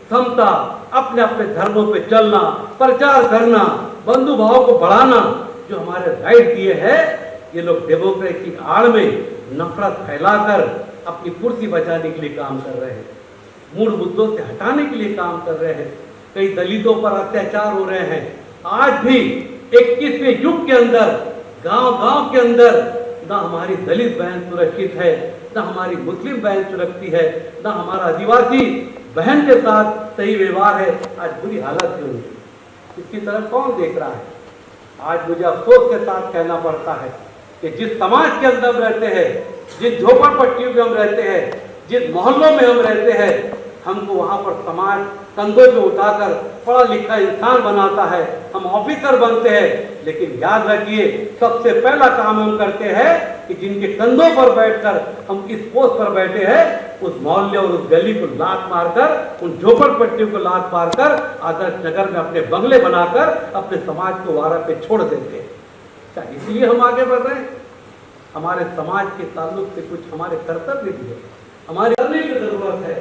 समता, अपने अपने धर्मों पे चलना, प्रचार करना, बंधु भाव को बढ़ाना, जो हमारे राइट दिए हैं, ये लोग डेमोक्रेसी की आड़ में नफरत फैलाकर अपनी कुर्सी बचाने के लिए काम कर रहे हैं, मूल मुद्दों से हटाने के लिए काम कर रहे हैं। कई दलितों पर अत्याचार हो रहे हैं। आज भी 21वें युग के अंदर गांव-गांव के अंदर ना हमारी दलित बहन सुरक्षित है, ना हमारी मुस्लिम बहन सुरक्षित है, ना हमारा आदिवासी बहन के साथ सही व्यवहार है। आज बुरी हालत है उनकी, इसकी तरफ कौन देख रहा है? आज मुझे अफसोस के साथ कहना पड़ता है कि जिस समाज के अंदर हम रहते हैं, जिस झोपड़पट्टियों में हम रहते हैं, जिस मोहल्लों में हम रहते हैं, हमको वहाँ पर समाज कंधों पे उठाकर पढ़ा लिखा इंसान बनाता है, हम ऑफिसर बनते हैं। लेकिन याद रखिए, सबसे पहला काम हम करते हैं कि जिनके कंधों पर बैठकर हम इस पोस्ट पर बैठे हैं, उस मोहल्ले और उस गली को लात मारकर, उन झोपड़पट्टियों को लात मारकर आदर्श नगर में अपने बंगले बनाकर अपने समाज को वारा पे छोड़ देते हैं। क्या इसलिए हम आगे बढ़ रहे हैं? हमारे समाज के ताल्लुक से कुछ हमारे कर्तव्य भी है, हमारे करने की जरूरत है।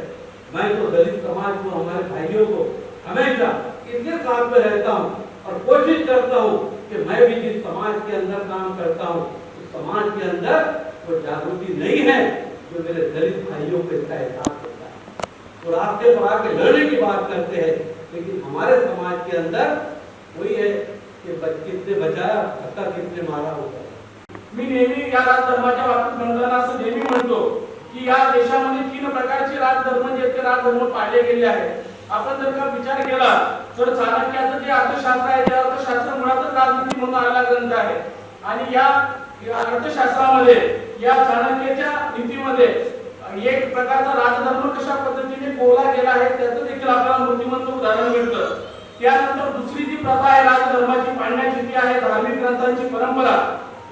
मैं तो दलित समाज को, हमारे भाइयों को हमेशा इनके साथ में रहता हूँ और कोशिश करता हूँ कि मैं भी जिस समाज के अंदर काम करता हूँ, उस समाज के अंदर वो जागृति नहीं है जो मेरे दलित भाइयों को इसका एहसास होता है। वो रास्ते पर आके लड़ने की बात करते हैं, लेकिन हमारे समाज के अंदर वही है कि किसने बचाया, हत्या किसने मारा होता है। मी नेहमी या राजधर्माच्या बाबतीत म्हणताना असं नेहमी म्हणतो की या देशामध्ये 3 प्रकारचे राजधर्म जे ते राजधर्म पाळले गेले आहेत। आपण जर का विचार केला तर चाणक्याचं जे अर्थशास्त्र आहे, ते अर्थशास्त्र मुळातच राजनीती म्हणून आलेला ग्रंथ आहे आणि या अर्थशास्त्रामध्ये या चाणक्याच्या नीतीमध्ये एक प्रकारचा राजधर्म कशा पद्धतीने कोला गेला आहे त्याचं देखील आपल्याला मूर्तिमंत उदाहरण मिळतं। त्यानंतर दुसरी जी प्रथा आहे राजधर्माची पाळण्याची, ती आहे धार्मिक ग्रंथांची परंपरा।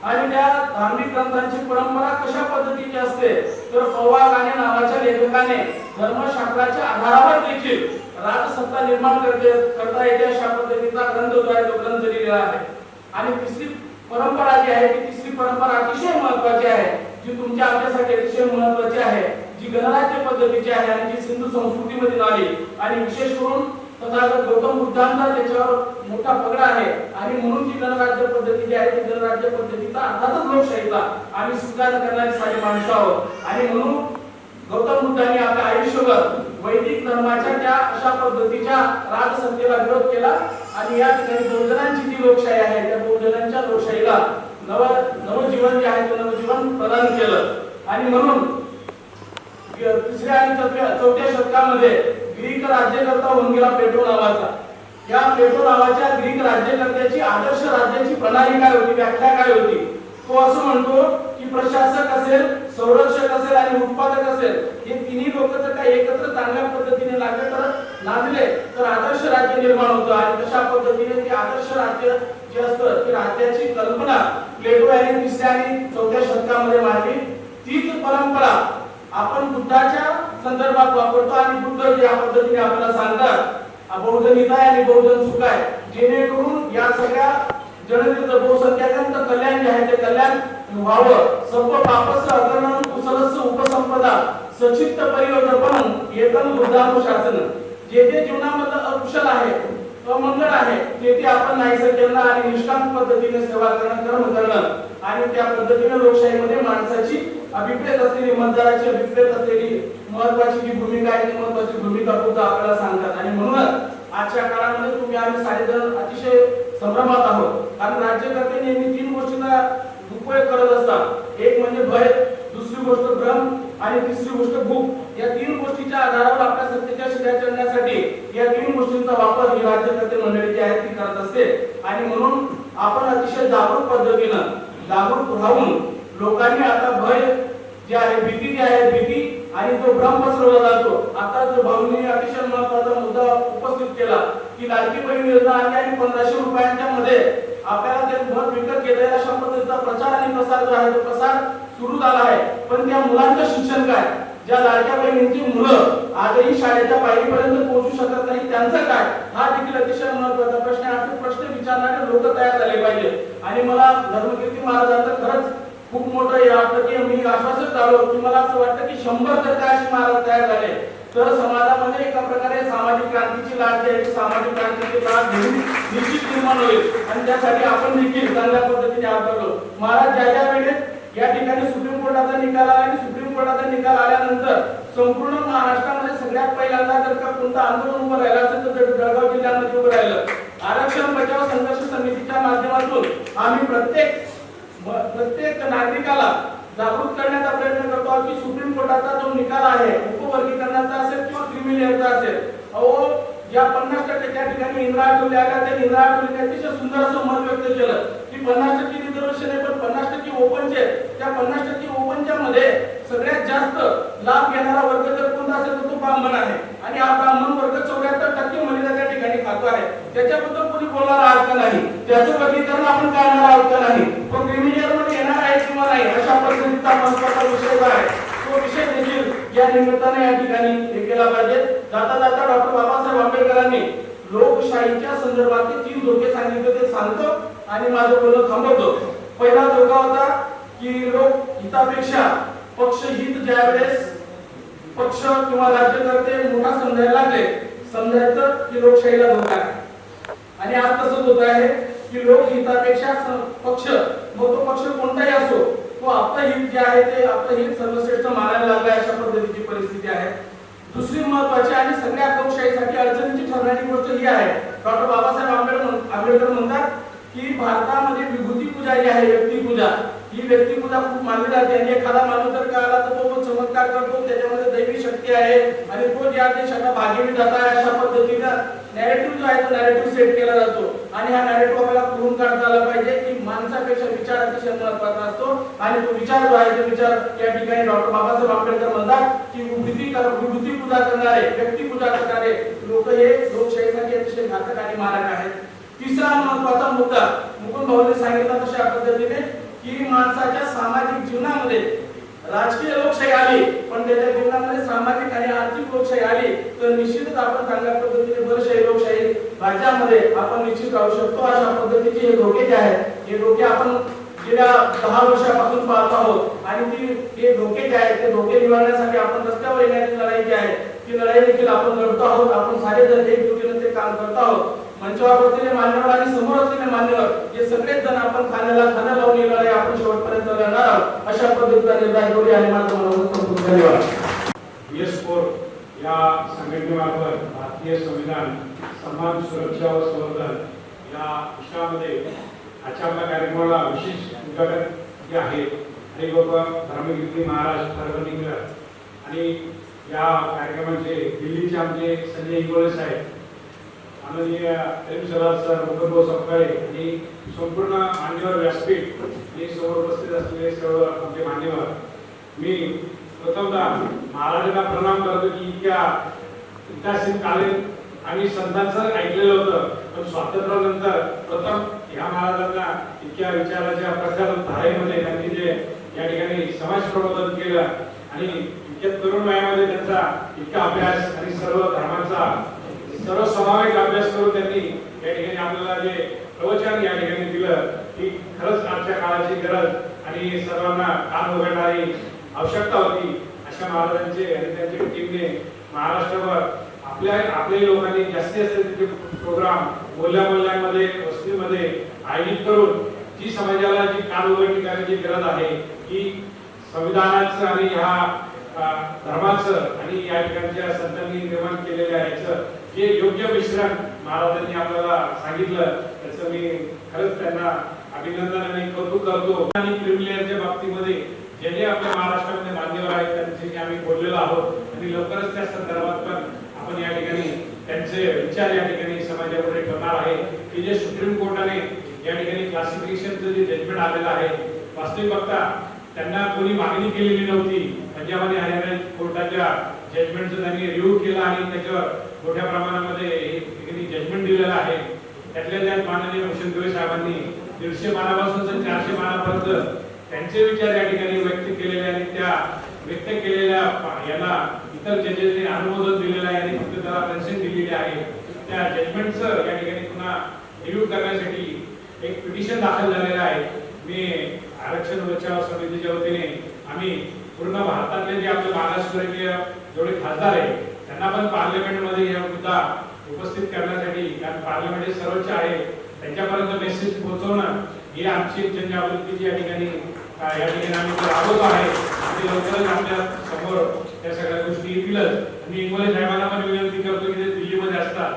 आणि त्या धार्मिक ग्रंथांची परंपरा कशा पद्धतीची असते तर पौवा गाणे नावाच्या लेखकाने धर्मशास्त्राच्या आधारावर देखील राजसत्ता निर्माण करता येते अशा पद्धतीचा ग्रंथ जो आहे तो ग्रंथ लिहिलेला आहे। आणि तिसरी परंपरा जी आहे, ती तिसरी परंपरा अतिशय महत्त्वाची आहे, जी तुमच्या आमच्यासाठी अतिशय महत्त्वाची आहे, जी गणराज्य पद्धतीची आहे आणि जी सिंधू संस्कृतीमध्ये आली आणि विशेष करून तथागत गौतम बुद्धांचा त्याच्यावर मोठा पगडा आहे। आणि म्हणून जी गणराज्य पद्धती जी आहे, ती गणराज्य पद्धतीचा अर्थातच लोकशाहीचा आम्ही स्वीकार करणारी सारी माणसं आहोत। आणि म्हणून गौतम बुद्धांनी आपल्या आयुष्यभर वैदिक धर्माच्या त्या अशा पद्धतीच्या राजसत्तेला विरोध केला आणि या ठिकाणी बहुजनांची जी लोकशाही आहे, त्या बहुजनांच्या लोकशाहीला नवजीवन जे आहे ते नवजीवन प्रदान केलं। आणि म्हणून तिसऱ्या आणि चौथ्या शतकामध्ये ग्रीक राज्यकर्ता होऊन गेला प्लेटो नावाचा। या प्लेटो नावाच्या ग्रीक राज्यकर्त्याची आदर्श राज्याची प्रणाली काय होती, व्याख्या काय होती? तो असं म्हणतो की प्रशासक असेल, संरक्षक असेल आणि उत्पादक असेल, हे तिन्ही लोक जर का एकत्र चांगल्या पद्धतीने लागले तर आदर्श राज्य निर्माण होतं। आणि तशा पद्धतीने ते आदर्श राज्य जे असतं, ती राज्याची कल्पना प्लेटो यांनी तिसऱ्या आणि चौथ्या शतकामध्ये मांडली। तीच परंपरा आपण बुद्धाच्या संदर्भात वापरतो आणि बुद्ध या पद्धतीने आपल्याला सांगतात बहुजन हित आहे आणि बहुजन सुख आहे, जेणेकरून या सगळ्या जनतेचं बहुसंख्याकांचं कल्याण जे आहे ते कल्याण व्हावं। सर्व पापस्य अकरणं कुशलस्य उपसंपदा सचित्त परिवर्तन एकम बुद्धानुशासन। जे जे जीवनामध्ये अकुशल आहे, अमंगळ आहे, ते आपण नाहीसे करणं आणि निष्काम पद्धतीने सेवा करणं, कर्म करणं आणि त्या पद्धतीने लोकशाहीमध्ये माणसाची अभिप्रेत असलेली, मतदाराची अभिप्रेत असलेली महत्त्वाची जी भूमिका आहे, ती महत्त्वाची भूमिका सुद्धा आपल्याला सांगतात। आणि म्हणूनच आजच्या काळामध्ये तुम्ही आम्ही सारेजण अतिशय संभ्रमात आहोत, कारण राज्यकर्ते नेहमी 3 गोष्टींचा उपयोग करत असतात। एक म्हणजे भय, दुसरी गोष्ट भ्रम आणि तिसरी गोष्ट भूक। या 3 गोष्टीच्या आधारावर आपल्या सत्तेच्या शिखरावर चढण्यासाठी या 3 गोष्टींचा वापर ही राज्यकर्ते मंडळी जी आहे ती करत असते। आणि म्हणून आपण अतिशय जागरूक पद्धतीने जागरूक राहून लोकांनी आता भय जे आहे, भीती जी आहे, भीती आणि जो भ्रम पसरवला जातो। आता जो भाऊंनी अतिशय महत्त्वाचा मुद्दा उपस्थित केला की लाडकी बहीण योजना आणि 1500 रुपयांच्या मध्ये आपल्याला ते मत विकत घेता येईल अशा पद्धतीचा प्रचार आणि प्रसार जो आहे तो प्रसार सुरू झाला आहे। पण त्या मुलांचं शिक्षण काय? ज्या लाडक्या बहिणींची मुलं आजही शाळेच्या पायरीपर्यंत पोहोचू शकत नाही, त्यांचं काय? हा देखील अतिशय महत्त्वाचा प्रश्न आहे। असे प्रश्न विचारणारे लोक तयार झाले पाहिजे। आणि मला धर्मकीर्ती महाराजांचं खरंच खूप मोठं हे वाटतं की मी आश्वासित झालो की मला असं वाटतं की 100 जर का अशी महाराज तयार झाले तर समाजामध्ये एका प्रकारे सामाजिक लाट जे आहे सामाजिक क्रांतीची लाट निश्चित निर्माण होईल आणि त्यासाठी आपण देखील चांगल्या पद्धतीने आलो. महाराज ज्या वेळेस या ठिकाणी सुप्रीम कोर्टाचा निकाल आला आणि सुप्रीम कोर्टाचा निकाल आल्यानंतर संपूर्ण महाराष्ट्रामध्ये सगळ्यात पहिल्यांदा जर का कोणतं आंदोलन उभं राहिलं असेल तर जळगाव जिल्ह्यामध्ये उभं राहिलं. आरक्षण बचाव संघर्ष समितीच्या माध्यमातून आम्ही प्रत्येक नागरिकाला जागृत करण्याचा प्रयत्न करतो आहोत की सुप्रीम कोर्टाचा जो निकाल आहे उपवर्गीकरणाचा असेल किंवा क्रिमी लेअरचा असेल, अहो या 50% त्या ठिकाणी इंदिरा आठवले आल्या, त्या इंदिरा आठवले अतिशय सुंदर असं मत व्यक्त केलं की 50% रिझर्वेशन आहे पण 50% ओपनचे, त्या 50% ओपनच्या मध्ये सगळ्यात जास्त लाभ घेणारा वर्ग जर कोणता असेल तर तो ब्राह्मण आहे आणि हा ब्राह्मण वर्ग 74% महिला त्या ठिकाणी खातो आहे. त्याच्याबद्दल कोणी बोलणार आहात का नाही, त्याचं वर्गीकरण आपण करणार आहोत का नाही, तो क्रिमी लेअर मध्ये येणार आहे किंवा नाही, अशा पद्धतीचा महत्त्वाचा विषय आहे. तो विषय देखील या निमित्ताने या ठिकाणी हे केला पाहिजे. जाता जाता डॉक्टर बाबासाहेब आंबेडकरांनी लोकशाहीच्या संदर्भातले 3 धोके सांगितले, ते सांगतो आणि माझं बोलणं थांबवतो. पहिला धोका होता की लोक हितापेक्षा पक्षहित ज्यावेळेस पक्ष किंवा राज्यकर्ते मोठा समजायला लागले, समजायचं की लोकशाहीला धोका आहे. आणि आज तसंच होत आहे की लोक हितापेक्षा पक्ष, मग तो पक्ष कोणताही असो, तो आपलं हित जे आहे ते आपलं हित सर्वश्रेष्ठ मानायला लागलाय, अशा पद्धतीची परिस्थिती आहे. दुसरी महत्त्वाची आणि सगळ्या लोकशाहीसाठी अडचणीची ठरणारी गोष्ट ही आहे, डॉक्टर बाबासाहेब आंबेडकर म्हणतात की भारतामध्ये विभूती पूजा जी आहे, व्यक्तिपूजा, ही व्यक्तिपूजा खूप मानली जाते आणि एखादा माणूस जर का आला तर तो चमत्कार करतो, त्याच्यामध्ये दैवी शक्ती आहे आणि तो ज्या देशाला भागीदार जात आहे, अशा पद्धतीनं नॅरेटिव्ह जो आहे तो नॅरेटिव्ह सेट केला जातो. आणि हा नॅरेटिव्ह आपल्याला पुरून काढता आला पाहिजे की माणसापेक्षा विचार अतिशय महत्त्वाचा असतो आणि तो विचार जो आहे तो विचार या ठिकाणी डॉक्टर बाबासाहेब आंबेडकर म्हणतात की विभूती पूजा करणारे, व्यक्तिपूजा करणारे लोक हे लोकशाहीसाठी अतिशय घातक आणि मारक आहेत. तिसरा महत्त्वाचा मुद्दा मुकुंद भाऊने सांगितला तशा पद्धतीने की माणसाच्या सामाजिक जीवनामध्ये राजकीय लोकशाही आली पण त्याच्या जीवनामध्ये सामाजिक आणि आर्थिक लोकशाही आली तर निश्चितच आपण चांगल्या पद्धतीने बलशाही लोकशाही राज्यामध्ये आपण निश्चित राहू शकतो. अशा पद्धतीचे हे धोके जे आहेत, हे धोके आपण गेल्या 10 वर्षापासून पाहत आहोत आणि हे धोके जे आहेत ते धोके निवारण्यासाठी आपण रस्त्यावर येण्याची लढाई जी आहे ती लढाई देखील आपण लढतो आहोत. आपण सारे जण एकजुटीने ते काम करत आहोत. मंचावर बसलेले मान्यवर आणि समोर असलेले मान्यवर हे सगळेच जण आपण खाण्याला लावून ही लढाई आपण शेवटपर्यंत लढणार आहोत, अशा पद्धतीचा निर्णय घेऊन आणि माझं मनोभाव धन्यवाद. PS4 या संघटनेमार्फत भारतीय संविधान, सन्मान, सुरक्षा व संवर्धन या विषयामध्ये आजच्या आपल्या कार्यक्रमाला विशेष उद्घाटन जे आहे हे लोक धार्मिक रीती महाराज परभणीकर आणि या कार्यक्रमाचे दिल्लीचे आमचे संजय इंगोळे साहेब, माननीय सर, मुकुंद सपकाळे आणि संपूर्ण मान्यवर व्यासपीठ हे समोर उपस्थित असलेले सर्व आमचे मान्यवर, मी प्रथमतः महाराजांना प्रणाम करतो की इतिहासीन कालीन आम्ही संतांचं ऐकलेलं होतं पण स्वातंत्र्यानंतर प्रथम या महाराजांना इतक्या विचाराच्या प्रचार धारेमध्ये त्यांनी जे या ठिकाणी समाज प्रबोधन केलं आणि इतक्या तरुण वयामध्ये त्यांचा इतका अभ्यास आणि सर्व धर्मांचा सर्वसमावेश अभ्यास करून त्यांनी या ठिकाणी आपल्याला जे प्रवचन या ठिकाणी दिलं की खरंच आजच्या काळाची गरज आणि सर्वांना कान उघडणारी आवश्यकता होती. अशा महाराजांचे आणि त्यांच्या टीमने महाराष्ट्रावर आपल्या लोकांनी जास्तीत जास्त तिथे प्रोग्राम मोहल्ल्यामध्ये वस्तीमध्ये आयोजित करून जी समाजाला जी कान उघडणी करण्याची गरज आहे की संविधानाचं आणि ह्या धर्माचं आणि या ठिकाणच्या संतांनी निर्माण केलेल्या याचं जे योग्य मिश्रण महाराजांनी आपल्याला सांगितलं त्याचं मी खरंच त्यांना अभिनंदन आणि कौतुक करतो. आणि क्रिमिलेअरच्या बाबतीमध्ये जे जे आपल्या महाराष्ट्रामध्ये मान्यवर आहेत त्यांच्याशी आम्ही बोललेलो आहोत आणि लवकरच त्या संदर्भात पण आपण या ठिकाणी त्यांचे विचार या ठिकाणी समाजापुढे ठेवणार आहे की जे सुप्रीम कोर्टाने या ठिकाणी क्लासिफिकेशनचं जे जजमेंट आलेलं आहे, वास्तविक बघता त्यांना कोणी मागणी केलेली नव्हती. पंजाब आणि हरियाणा कोर्टाच्या जजमेंटचं त्यांनी रिव्ह्यू केला आणि त्याच्यावर मोठ्या प्रमाणामध्ये जजमेंट दिलेलं आहे. त्यातल्या त्यात माननीय भूषण गवई साहेबांनी 150 पानापासून 400 पानापर्यंत त्यांचे विचार या ठिकाणी व्यक्त केलेले आणि त्या व्यक्त केलेल्या याला इतर जजेसने अनुमोदन दिलेलं आहे आणि फक्त त्याला कन्सेंट दिलेली आहे. त्या जजमेंटचं या ठिकाणी पुन्हा रिव्ह्यू करण्यासाठी एक पिटिशन दाखल झालेलं आहे. मी आरक्षण बचाव समितीच्या वतीने आम्ही पूर्ण भारतातले जे आपले महाराष्ट्रीय जेवढे खासदार आहेत त्यांना पण पार्लमेंटमध्ये हा मुद्दा उपस्थित करण्यासाठी, कारण पार्लमेंट हे सर्वोच्च आहे, त्यांच्यापर्यंत मेसेज पोहोचवणं ही आमची एक जनजागृतीची या ठिकाणी आम्ही राबवत आहे. आणि लवकरच आपल्या समोर त्या सगळ्या गोष्टी येतीलच. मी इंगोले साहेबांना पण विनंती करतो की ते दिल्लीमध्ये असतात,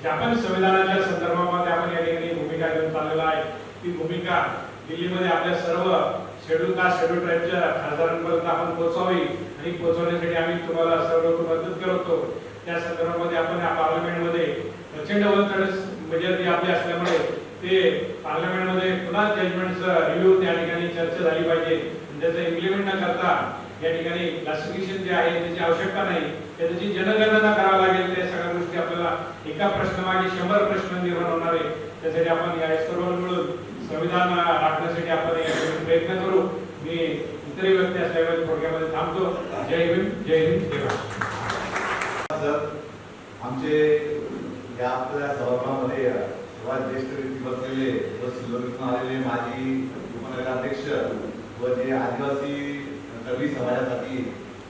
ज्या पण संविधानाच्या संदर्भामध्ये आपण या ठिकाणी भूमिका घेऊन चाललेला आहे, ती भूमिका दिल्लीमध्ये आपल्या सर्व शेड्यूल कास्ट शेड्यूल ट्राईबच्या खासदारांपर्यंत आपण पोहोचावी आणि पोहोचवण्यासाठी आम्ही तुम्हाला सर्व मदत करतो. त्या संदर्भामध्ये आपण या पार्लमेंटमध्ये प्रचंड मेजॉरिटी आपली असल्यामुळे ते पार्लमेंटमध्ये पुन्हा जजमेंटचं रिव्ह्यू त्या ठिकाणी चर्चा झाली पाहिजे. त्याचं इम्प्लिमेंट न करता या ठिकाणी क्लासिफिकेशन जे आहे त्याची आवश्यकता नाही, त्याची जनगणना करावी लागेल. त्या सगळ्या गोष्टी आपल्याला एका प्रश्नामागे 100 प्रश्न निर्माण होणार आहे. त्यासाठी आपण या सर्व मिळून संविधान राखण्यासाठी आपण प्रयत्न करू. मी इतरही व्यक्ती असल्यामुळे थोडक्यामध्ये थांबतो. जय भीम, जय हिंद, जय भारत. सर, आमचे या आपल्या सभागृहामध्ये सर्वात ज्येष्ठ व्यक्ती बसलेले व सिल्लोडमधून आलेले माजी उपनगराध्यक्ष व जे आदिवासी कवी समाजासाठी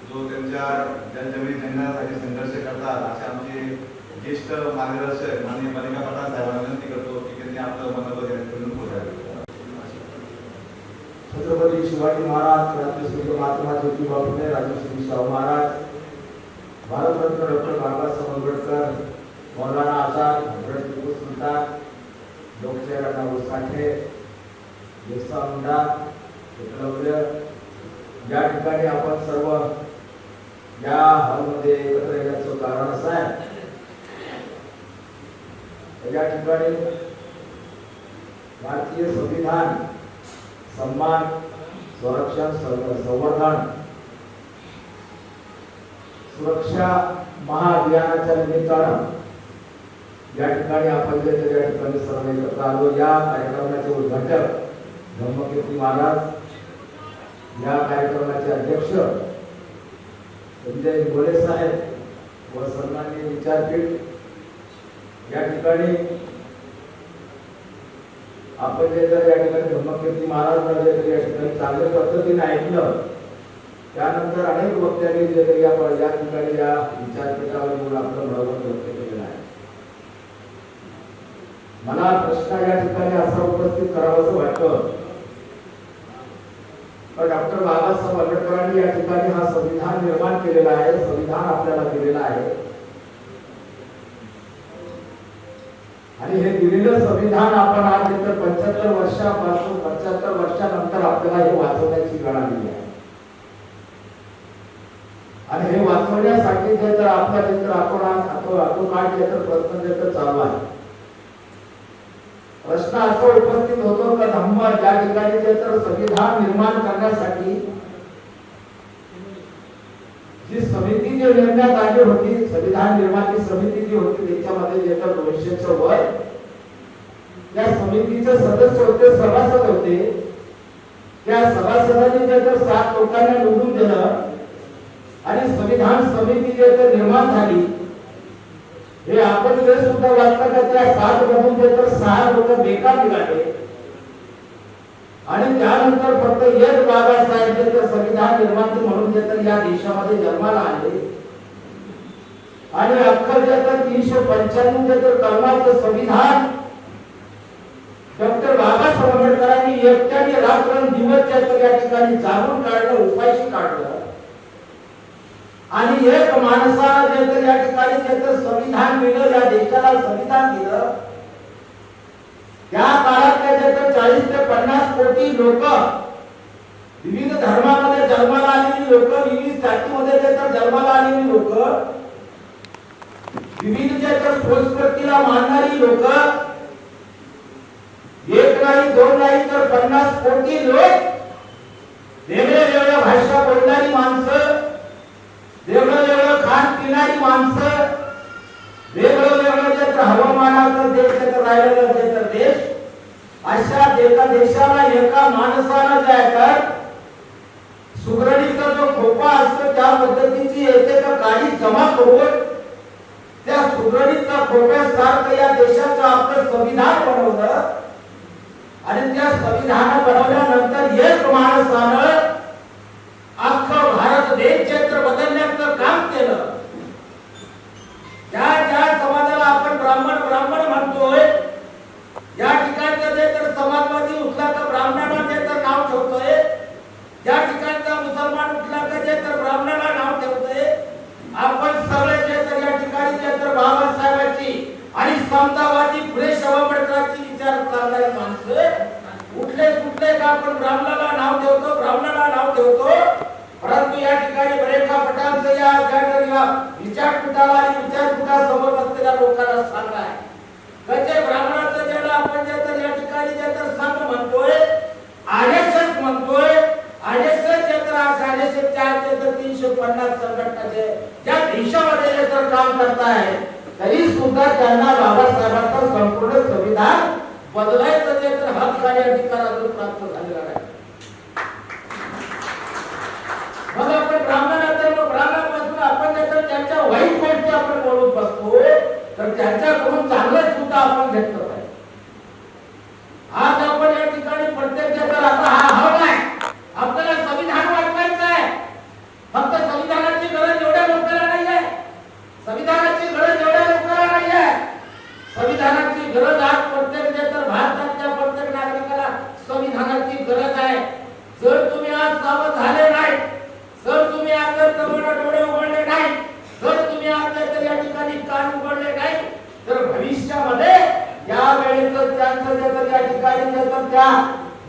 जो त्यांच्या जनजमिनी जंगलासाठी संघर्ष करतात असे आमचे ज्येष्ठ मार्गदर्शक माननीय मल्लिका पठाण साहेबांना विनंती करतो की त्यांनी आपलं मनोबल करून बोलावे. छत्रपती शिवाजी महाराज, क्रांतीसूर्य महात्मा ज्योतिबा फुले, राजश्री शाहू महाराज, भारतरत्न डॉक्टर बाबासाहेब आंबेडकर, मौलाना आझाद, हजरत टिपू सुलतान, लोकशाहीर अण्णाभाऊ साठे, बिरसा मुंडा, एकलव्य, या ठिकाणी आपण सर्व या हॉलमध्ये एकत्र येण्याचं कारण असं आहे, या ठिकाणी भारतीय संविधान सन्मान, संरक्षण, संवर्धन, सुरक्षा महाअभियानाच्या निमित्तानं या ठिकाणी आपण जे त्या ठिकाणी सर्व एकत्र आलो. या कार्यक्रमाचे उद्घाटक धम्मकीर्ती महाराज, या कार्यक्रमाचे अध्यक्ष संजय गोले साहेब व सन्माननीय विचारपीठ, या ठिकाणी आपण जे जर या ठिकाणी धम्मकीर्ती महाराज या ठिकाणी चांगल्या पद्धतीने ऐकलं, त्यानंतर अनेक वक्त्यांनी जे काही आपण या ठिकाणी या विचारपीठावर येऊन आपलं मनोगत व्यक्त केलेलं आहे. मला प्रश्न या ठिकाणी असा उपस्थित करावासं वाटतं, डॉक्टर बाबासाहेब आंबेडकरांनी या ठिकाणी हा संविधान निर्माण केलेला आहे, संविधान आपल्याला दिलेलं आहे आणि हे दिलेलं संविधान आपण आज इतर 75 वर्षापासून 75 वर्षानंतर आपल्याला हे वाचवण्याची वेळ आलेली आहे. आणि हे वाचवण्यासाठी जे तर आपल्या जे तर आपण काळ जे तर प्रश्न जे तर चालू आहे, प्रश्न असा उपस्थित होतो का धम्म ज्या ठिकाणी जे तर संविधान निर्माण करण्यासाठी जी समिती जी नेमण्यात आली होती, संविधान निर्माण समिती जी होती, त्याच्यामध्ये जे तर 200च्या वर या समितीचे सदस्य होते, सभासद होते. त्या सभासदांनी जे तर 7 लोकांना निवडून दिलं आणि संविधान समिती जे तर निर्माण झाली. हे आपण जे सुद्धा वाचता का त्या 7 मधून जे तर 6 लोक बेकार निघाले आणि त्यानंतर फक्त एक बाबासाहेब जे तर संविधान निर्माते म्हणून जे तर या देशामध्ये जन्माला आले आणि अख्खं जे तर 395 जे तर कलमाचं संविधान डॉक्टर बाबासाहेब आंबेडकरांनी एकट्याने रात्रंदिवस या ठिकाणी जागून काढलं, उपायशी काढलं आणि एक माणसाला जे तर या ठिकाणी जे तर संविधान दिलं, या देशाला संविधान दिलं. त्या काळातले जे तर 40 ते 50 कोटी लोक, विविध धर्मामध्ये जन्माला आलेली लोक, विविध जातीमध्ये जे तर जन्माला आलेली लोक, विविध जे तर संस्कृतीला मानणारी लोक, एक नाही 2 नाही तर 50 कोटी लोक, वेगळ्या भाषा बोलणारी माणसं, वेगळं खाण पिणारी माणसं, वेगळं जे तर हवामानाचं देश जे तर राहिलेलं जे तर देश, अशा एका देशाला एका माणसाला जे आहे सुगरणीचा जो खोपा असतो त्या पद्धतीची येते तर गाडी जमा करून त्या सुगरणीचा खोप्यासारखं या देशाचं आपलं संविधान बनवलं आणि त्या संविधान बनवल्यानंतर एक माणसानं अख्खा भारत देश क्षेत्र बदलण्याचं काम केलं. ज्या संविधान बदलायचं जे तर हक्क आणि अधिकार अजून प्राप्त झालेला नाही. मग आपण ब्राह्मणापासून आपण जर त्यांच्या वाईट गोष्टी आपण बोलत बसतो तर त्यांच्याकडून चांगलं सुद्धा आपण घेतलं पाहिजे. आज आपण या ठिकाणी प्रत्येक जगात आता हा हवा आहे, आपल्याला संविधान वाचवायचं आहे. फक्त संविधानाची गरज एवढ्या लोकांना नाही आहे, संविधानाची गरज एवढ्या लोकांना नाही आहे. संविधानाची गरज आज प्रत्येक तर भारताच्या प्रत्येक नागरिकाला संविधानाची गरज आहे. जर तुम्ही आज सावध झाले नाही, जर तुम्ही आज डोळे उघडले नाही, जर तुम्ही आज या ठिकाणी कान उघडले नाही, तर भविष्यामध्ये या वेळेचं त्यांचं जे तर या ठिकाणी जे तर त्या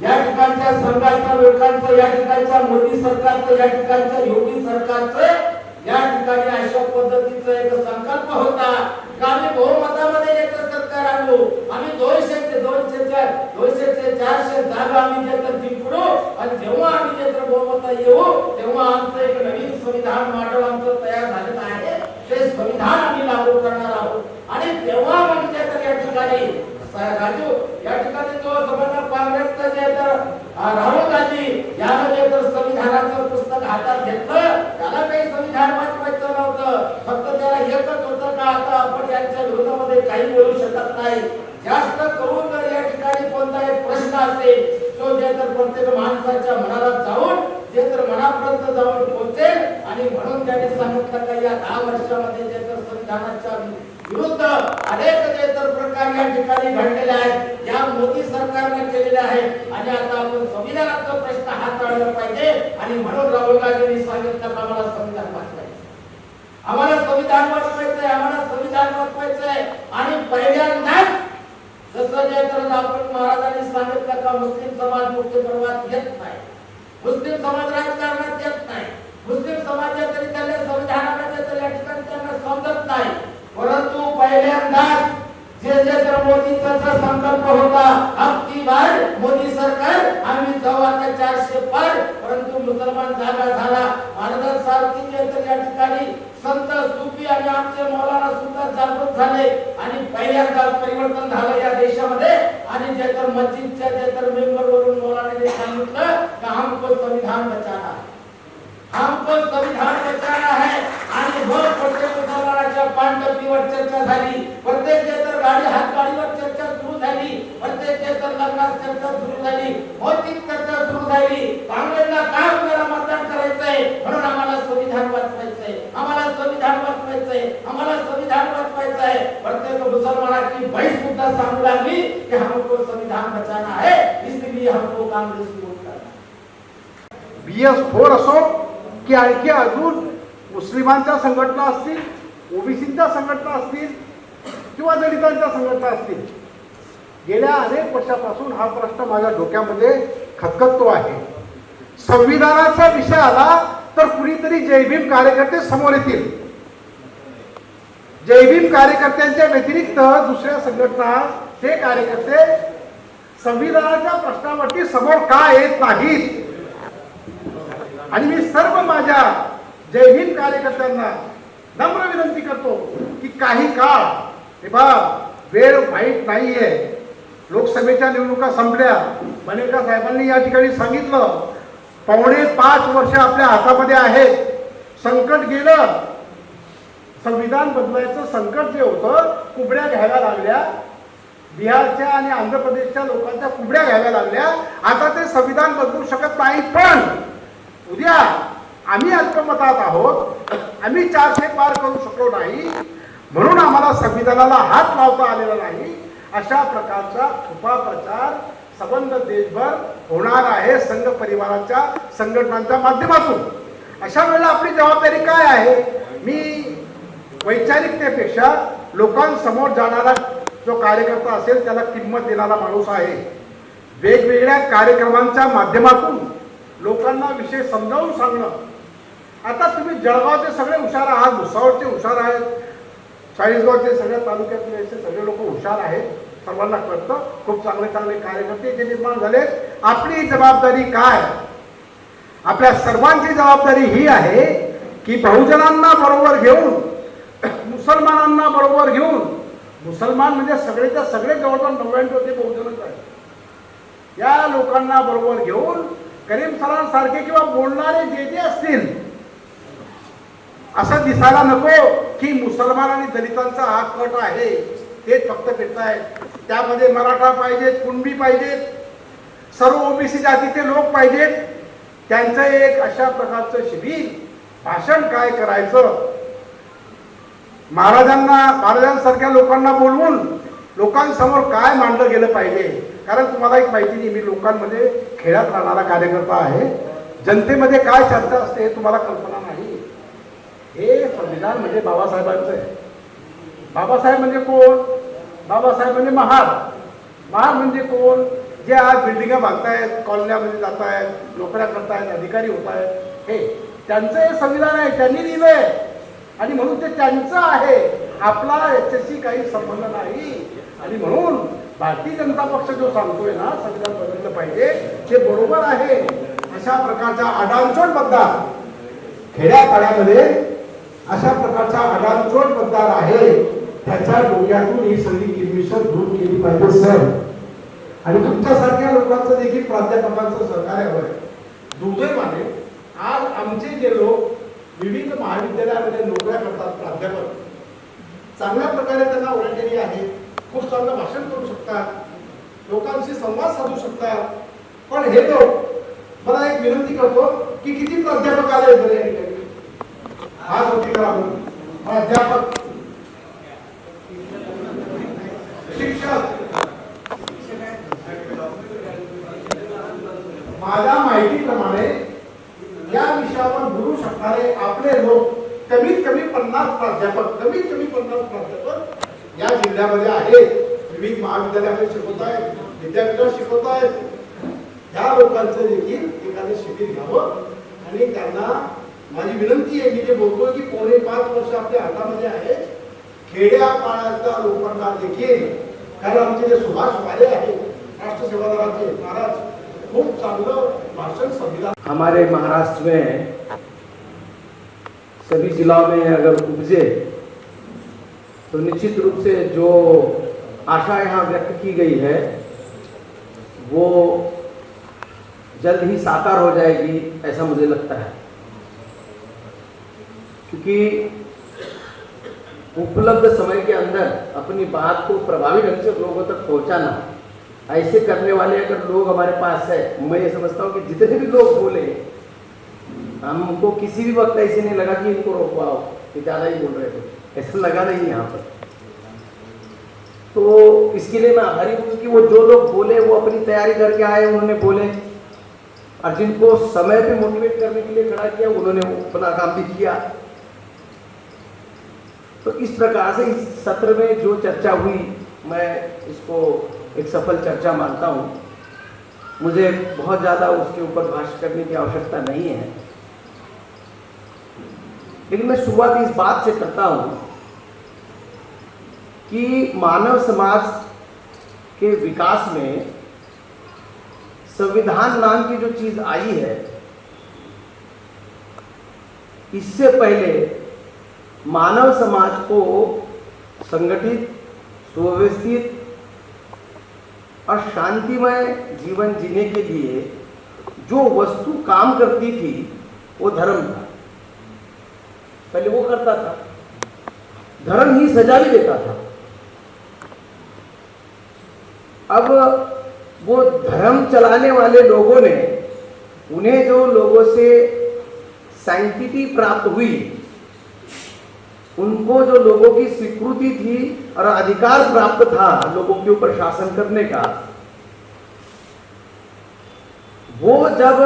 या ठिकाणच्या संघाच्या लोकांचं, या ठिकाणच्या मोदी सरकारचं, या ठिकाणच्या योगी सरकारचं या ठिकाणी अशा पद्धतीचा एक संकल्प होता की आम्ही बहुमतामध्ये एक सरकार आणलो, आम्ही 200 ते 400 जागा आम्ही जे तर जिंकलो आणि जेव्हा आम्ही जे तर बहुमत येऊ तेव्हा आमचं एक नवीन संविधान मॉडेल आमचं तयार झालेलं आहे. ते संविधान आम्ही लागू करणार आहोत आणि तेव्हा म्हणजे तर या ठिकाणी राजू या ठिकाणी जो समजा काँग्रेसचा जे तर राहुल गांधी यानं जे तर संविधानाचं पुस्तक हातात घेतलं, त्याला काही संविधान वाचवायचं नव्हतं. फक्त त्याला एकच होतं का आता आपण यांच्या विरोधामध्ये काही बोलू शकत नाही. जास्त करून जर या ठिकाणी कोणता एक प्रश्न असेल तो जे तर प्रत्येक माणसाच्या मनाला जाऊन जे तर मनापर्यंत जाऊन पोहोचेल आणि म्हणून त्यांनी सांगितलं का या 10 वर्षामध्ये जे तर संविधानाच्या विरुद्ध अनेक जे तर प्रकार या ठिकाणी घडलेले आहेत, या मोदी सरकारने केलेले आहेत आणि आता आपण संविधानाचा प्रश्न हाताळला पाहिजे. आणि म्हणून राहुल गांधींनी सांगितलं की आम्हाला संविधान वाचवायचं, आम्हाला संविधान वाचवायचंय, आम्हाला संविधान वाचवायचंय. आणि पहिल्यांदाच जसं जे तर आपण महाराजांनी सांगितलं का मुस्लिम समाज मुख्य प्रवाहात येत नाही, मुस्लिम समाज राजकारणात येत नाही, मुस्लिम समाजाच्या तरी त्यांना संविधानामध्ये तर या ठिकाणी त्यांना समजत नाही. परंतु पहिल्यांदाच जे तर मोदीचा संकल्प होता अब की बार मोदी सरकार आम्ही जाऊ आता 400 पार, परंतु मुसलमान जागा झाला. महाराजांसारखी जे तर या ठिकाणी संत सुफी आणि आमचे मौलाना सुद्धा जागृत झाले आणि पहिल्यांदा परिवर्तन झालं या देशामध्ये. आणि जे तर मस्जिदच्या जे तर मेंबर वरून मौलानाने सांगितलं की हमको संविधान बचाना है, हमको संविधान बचाना है. आणि मग प्रत्येक मुसलमानाच्या पानटपीवर चर्चा झाली, प्रत्येक जे तर हातगाडीवर चर्चा सुरू झाली, प्रत्येक जे तर लग्नात चर्चा सुरू झाली, भौतिक चर्चा सुरू झाली. काँग्रेसला काय आपल्याला मतदान करायचंय म्हणून आम्हाला संविधान वाचवायचंय, आम्हाला संविधान वाचवायचंय, आम्हाला संविधान वाचवायचंय. प्रत्येक मुसलमानाची बाई सुद्धा सांगू लागली की हमको संविधान बचाना है, इसलिए हमको काँग्रेस वोट करना. BS4 असो की आणखी अजून मुस्लिमांच्या संघटना असतील, ओबीसीच्या संघटना असतील किंवा दलितांच्या संघटना असतील, गेल्या अनेक वर्षापासून हा प्रश्न माझ्या डोक्यामध्ये खतखततो आहे. संविधानाचा विषय आला तर कुणीतरी जय भीम कार्यकर्ते समोर येतील. जय भीम कार्यकर्त्यांच्या व्यतिरिक्त दुसऱ्या संघटना ते कार्यकर्ते संविधानाच्या प्रश्नावरती समोर का येत नाहीत. आणि मी सर्व माझ्या जय हिंद कार्यकर्त्यांना नम्र विनंती करतो की काही काळ हे बा वेळ वाईट नाहीये. लोकसभेच्या निवडणुका संपल्या, मनेका साहेबांनी या ठिकाणी सांगितलं 4.5 वर्ष आपल्या हातामध्ये आहेत. संकट गेलं, संविधान बदलायचं संकट जे होतं कुबड्या घ्यायला लागल्या, बिहारच्या आणि आंध्र प्रदेशच्या लोकांच्या कुबड्या घ्यायला लागल्या. आता ते संविधान बदलू शकत नाही. पण उद्या आम्ही अल्पमतात आहोत, आम्ही 400 पार करू शकलो नाही म्हणून आम्हाला संविधानाला हात लावता आलेला नाही. अशा प्रकारचा छुपा प्रचार संबंध देशभर होणार आहे संघ परिवाराच्या संघटनांच्या माध्यमातून. अशा वेळेला आपली जबाबदारी काय आहे? मी वैचारिकतेपेक्षा लोकांसमोर जाणारा जो कार्यकर्ता असेल त्याला किंमत देणारा माणूस आहे. वेगवेगळ्या कार्यक्रमांच्या माध्यमातून लोकांना विषय समजावून सांगणं. आता तुम्ही जळगावचे सगळे हुशार आहात, भुसावळचे हुशार आहेत, चाळीसगावचे सगळ्या तालुक्यातले सगळे लोक हुशार आहेत, सर्वांना कळतं. खूप चांगले चांगले कार्यकर्ते जे निर्माण झाले. आपली जबाबदारी काय? आपल्या सर्वांची जबाबदारी ही आहे की बहुजनांना बरोबर घेऊन, मुसलमानांना बरोबर घेऊन, मुसलमान म्हणजे सगळेच्या सगळे जवळजवळ 99 ते बहुजनच आहे. या लोकांना बरोबर घेऊन करीम सरांसारखे किंवा बोलणारे जे जे असतील, असं दिसायला नको की मुसलमान आणि दलितांचा हा कट आहे तेच फक्त पेटतायत. त्यामध्ये मराठा पाहिजेत, कुणबी पाहिजेत, सर्व ओबीसी जातीचे लोक पाहिजेत. त्यांचं एक अशा प्रकारचं शिबिर, भाषण काय करायचं, महाराजांसारख्या लोकांना बोलवून लोकांसमोर काय मांडलं गेलं पाहिजे. कारण तुम्हाला एक माहिती नाही, मी लोकांमध्ये खेळात राहणारा कार्यकर्ता आहे. जनतेमध्ये काय चर्चा असते हे तुम्हाला कल्पना नाही. हे संविधान म्हणजे बाबासाहेबांचं आहे. बाबासाहेब म्हणजे कोण? बाबासाहेब म्हणजे महार. महार म्हणजे कोण? जे आज बिल्डिंगा बांधतायत, कॉलन्यामध्ये जात आहेत, नोकऱ्या करतायत, अधिकारी होत आहेत, हे त्यांचं हे संविधान आहे, त्यांनी लिहिलंय आणि म्हणून ते त्यांचं आहे. आपला याच्याशी काही संबंध नाही. आणि म्हणून भारतीय जनता पक्ष जो सांगतोय ना संविधान बदललं पाहिजे, ते बरोबर आहे. अशा प्रकारच्या अडाणचोट मतदार खेड्यापाड्यामध्ये अशा प्रकारचा अडाणचोट मतदार आहे, त्याच्या डोक्यातून ही सगळी किरमिशन दूर केली पाहिजे सर. आणि तुमच्यासारख्या लोकांचं देखील प्राध्यापकांचं सहकार्य हवंय. दुर्दैवाने आज आमचे जे लोक विविध महाविद्यालयामध्ये नोकऱ्या करतात, प्राध्यापक चांगल्या प्रकारे त्यांना ओळखलेली आहे, खूप चांगलं भाषण करू शकतात, लोकांशी संवाद साधू शकतात. पण हे लोक, मला एक विनंती करतो की किती प्राध्यापक आले बरे या ठिकाणी आज होती करा. प्राध्यापक, शिक्षक, माझ्या माहितीप्रमाणे या विषयावर बोलू शकणारे आपले लोक कमीत कमी 50 प्राध्यापक या जिल्ह्यामध्ये आहेत. विविध महाविद्यालयामध्ये शिकवत आहेत, विद्यापीठात शिकवत आहेत. ह्या लोकांचं देखील एखादं शिबिर घ्यावं. आणि त्यांना माझी विनंती आहे, मी जे बोलतोय की 4.5 वर्ष आपल्या हातामध्ये आहे, खेड्यापाड्याच्या लोकांना देखील, कारण आमचे जे सुभाष वाले आहेत राष्ट्र सेवा दलाचे महाराज, खूप चांगलं भाषण संविधान. हमारे महाराष्ट्र में सभी जिलों में अगर उपजे तो निश्चित रूप से जो आशा यहाँ व्यक्त की गई है वो जल्द ही साकार हो जाएगी, ऐसा मुझे लगता है. क्योंकि उपलब्ध समय के अंदर अपनी बात को प्रभावी ढंग से लोगों तक पहुंचाना, ऐसे करने वाले अगर लोग हमारे पास है, मैं ये समझता हूँ कि जितने भी लोग बोले, हमको किसी भी वक्त ऐसे नहीं लगा कि इनको रोकवाओ, ये ज़्यादा ही बोल रहे थे, ऐसा लगा नहीं यहाँ पर. तो इसके लिए मैं आभारी हूँ कि वो जो लोग बोले वो अपनी तैयारी करके आए, उन्होंने बोले, और जिनको समय पे मोटिवेट करने के लिए खड़ा किया उन्होंने अपना काम भी किया. तो इस प्रकार से इस सत्र में जो चर्चा हुई, मैं इसको एक सफल चर्चा मानता हूँ. मुझे बहुत ज़्यादा उसके ऊपर भाष्य करने की आवश्यकता नहीं है, लेकिन मैं शुरुआत इस बात से करता हूँ कि मानव समाज के विकास में संविधान नाम की जो चीज़ आई है, इससे पहले मानव समाज को संगठित, सुव्यवस्थित और शांतिमय जीवन जीने के लिए जो वस्तु काम करती थी वो धर्म था. पहले वो करता था, धर्म ही सजा भी देता था. अब वो धर्म चलाने वाले लोगों ने, उन्हें जो लोगों से सैंक्टिटी प्राप्त हुई, उनको जो लोगों की स्वीकृति थी और अधिकार प्राप्त था लोगों के ऊपर शासन करने का, वो जब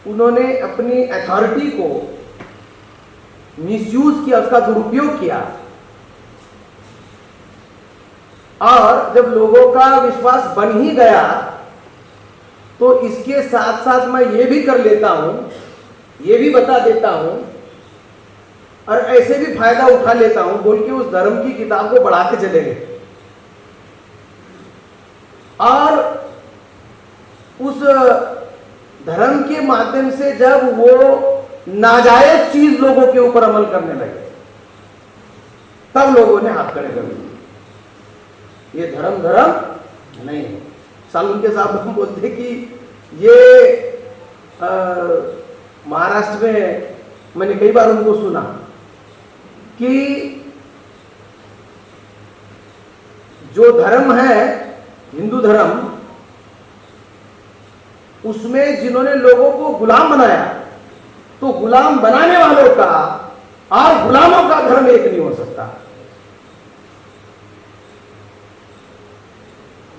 उन्होंने अपनी अथॉरिटी को मिसयूज किया, उसका दुरुपयोग किया, और जब लोगों का विश्वास बन ही गया, तो इसके साथ साथ मैं ये भी कर लेता हूं, ये भी बता देता हूं और ऐसे भी फायदा उठा लेता हूं बोल के उस धर्म की किताब को बढ़ाते चले गए. और उस धर्म के माध्यम से जब वो नाजायज चीज लोगों के ऊपर अमल करने लगे, तब लोगों ने हाथ खड़े कर दिए. ये धर्म नहीं है। सालुंके साहब हम बोलते कि ये महाराष्ट्र में मैंने कई बार उनको सुना कि जो धर्म है हिंदू धर्म, उसमें जिन्होंने लोगों को गुलाम बनाया, तो गुलाम बनाने वालों का और गुलामों का धर्म एक नहीं हो सकता।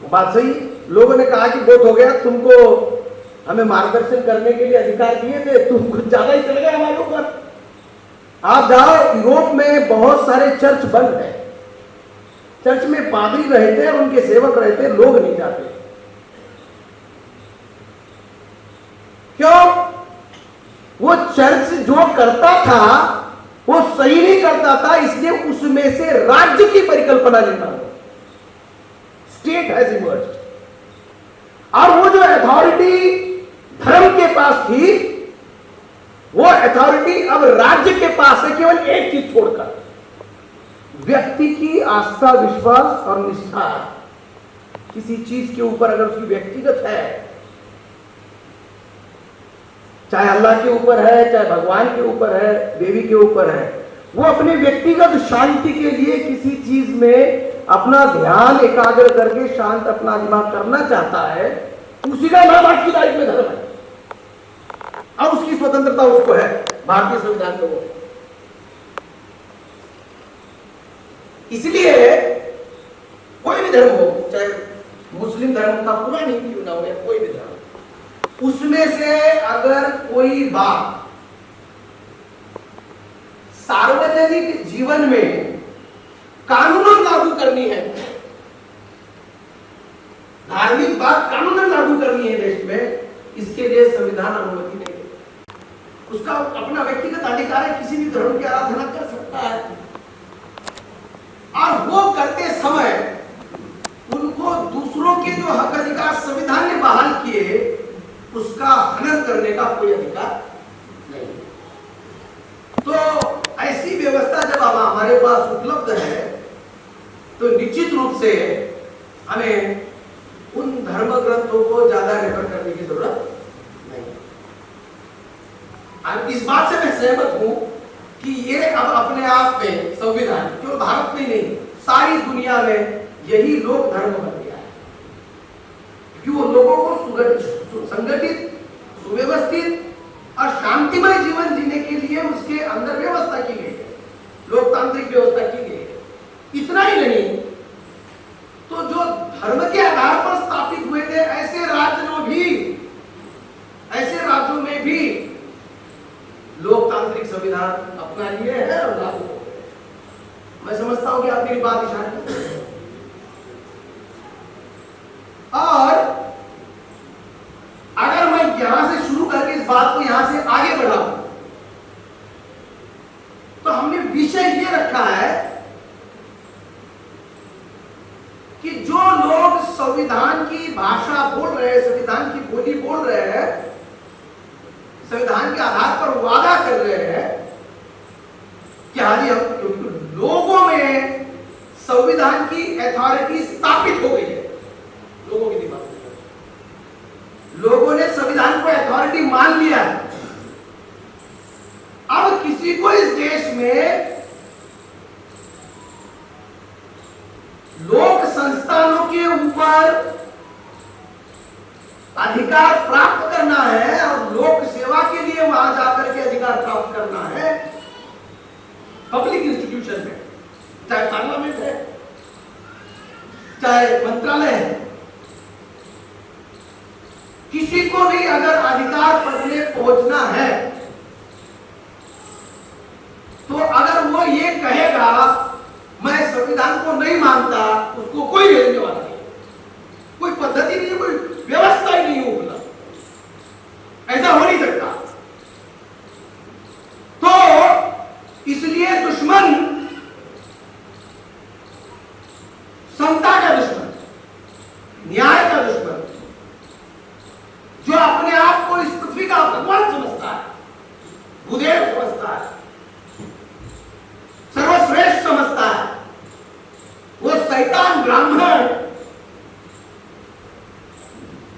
बात सही। लोगों ने कहा कि बहुत हो गया, तुमको हमें मार्गदर्शन करने के लिए अधिकार दिए थे, तुम कुछ ज्यादा ही चल गए हमारे ऊपर। आप जाओ, यूरोप में बहुत सारे चर्च बंद है, चर्च में पादरी रहते हैं, उनके सेवक रहते हैं, लोग नहीं जाते। क्यों? वो चर्च जो करता था वो सही नहीं करता था, इसलिए उसमें से राज्य की परिकल्पना लेना हो। स्टेट हैज इमर्ज्ड, और वो जो अथॉरिटी धर्म के पास थी, वो अथॉरिटी अब राज्य के पास है, केवल एक चीज छोड़कर, व्यक्ति की आस्था, विश्वास और निष्ठा। किसी चीज के ऊपर अगर उसकी व्यक्तिगत है, चाहे अल्लाह के ऊपर है, चाहे भगवान के ऊपर है, देवी के ऊपर है, वो अपने व्यक्तिगत शांति के लिए किसी चीज में अपना ध्यान एकाग्र करके शांत अपना दिमाग करना चाहता है, उसी का नाम आज की तारीख में धर्म है, और उसकी स्वतंत्रता उसको है, भारतीय संविधान को वो। इसलिए कोई भी धर्म हो, चाहे मुस्लिम धर्म का पूरा नहीं क्यों ना हो, या कोई भी धर्म, उसमें से अगर कोई बात सार्वजनिक जीवन में कानूनन लागू करनी है, धार्मिक बात कानूनन लागू करनी है देश में, इसके लिए संविधान अनुमति नहीं देता। उसका अपना व्यक्तिगत अधिकार है, किसी भी धर्म की आराधना कर सकता है, और वो करते समय उनको दूसरों के जो हक अधिकार संविधान ने बहाल किए, उसका हनन करने का कोई अधिकार नहीं। तो ऐसी व्यवस्था जब हमारे पास उपलब्ध है, तो निश्चित रूप से हमें उन धर्म ग्रंथों को ज्यादा रेफर करने की जरूरत नहीं। और इस बात से मैं सहमत हूं कि ये अब अपने आप में संविधान केवल भारत में नहीं, सारी दुनिया में यही लोक धर्म बन गया है, क्योंकि वो लोगों को संगठित, सुव्यवस्थित और शांतिमय जीवन जीने के लिए उसके अंदर व्यवस्था की गई है, लोकतांत्रिक व्यवस्था की गई है। इतना ही नहीं, तो जो धर्म के आधार पर स्थापित हुए थे, ऐसे राज्यों में भी लोकतांत्रिक संविधान अपना लिए है और लागू हो गए। मैं समझता हूं कि आप मेरी बात इशारा करते हैं। और अगर मैं यहां से शुरू करके इस बात को यहां से आगे बढ़ाऊं, तो हमने विषय ये रखा है कि जो लोग संविधान की भाषा बोल रहे हैं, संविधान की बोली बोल रहे हैं, संविधान के आधार पर वादा कर रहे हैं कि हाँ जी, हम लोगों में संविधान की अथॉरिटी स्थापित हो गई है, लोगों के दिमाग में लोगों ने संविधान को अथॉरिटी मान लिया। अब किसी को इस देश में लोक संस्थानों के ऊपर अधिकार प्राप्त करना है और लोक सेवा के लिए वहां जाकर के अधिकार प्राप्त करना है, पब्लिक इंस्टीट्यूशन में, चाहे पार्लियामेंट है, चाहे मंत्रालय है, किसी को भी अगर अधिकार पद में पहुंचना है, तो अगर वो ये कहेगा मैं संविधान को नहीं मानता, उसको कोई भेजने वाला नहीं, कोई पद्धति नहीं, कोई व्यवस्था ही नहीं होगा, ऐसा हो नहीं सकता। तो इसलिए दुश्मन समता का दुश्मन, न्याय का दुश्मन, जो अपने आप को इस पृथ्वी का भगवान समझता है, भूदेव समझता है, सर्वश्रेष्ठ समझता है, वो शैतान ब्राह्मण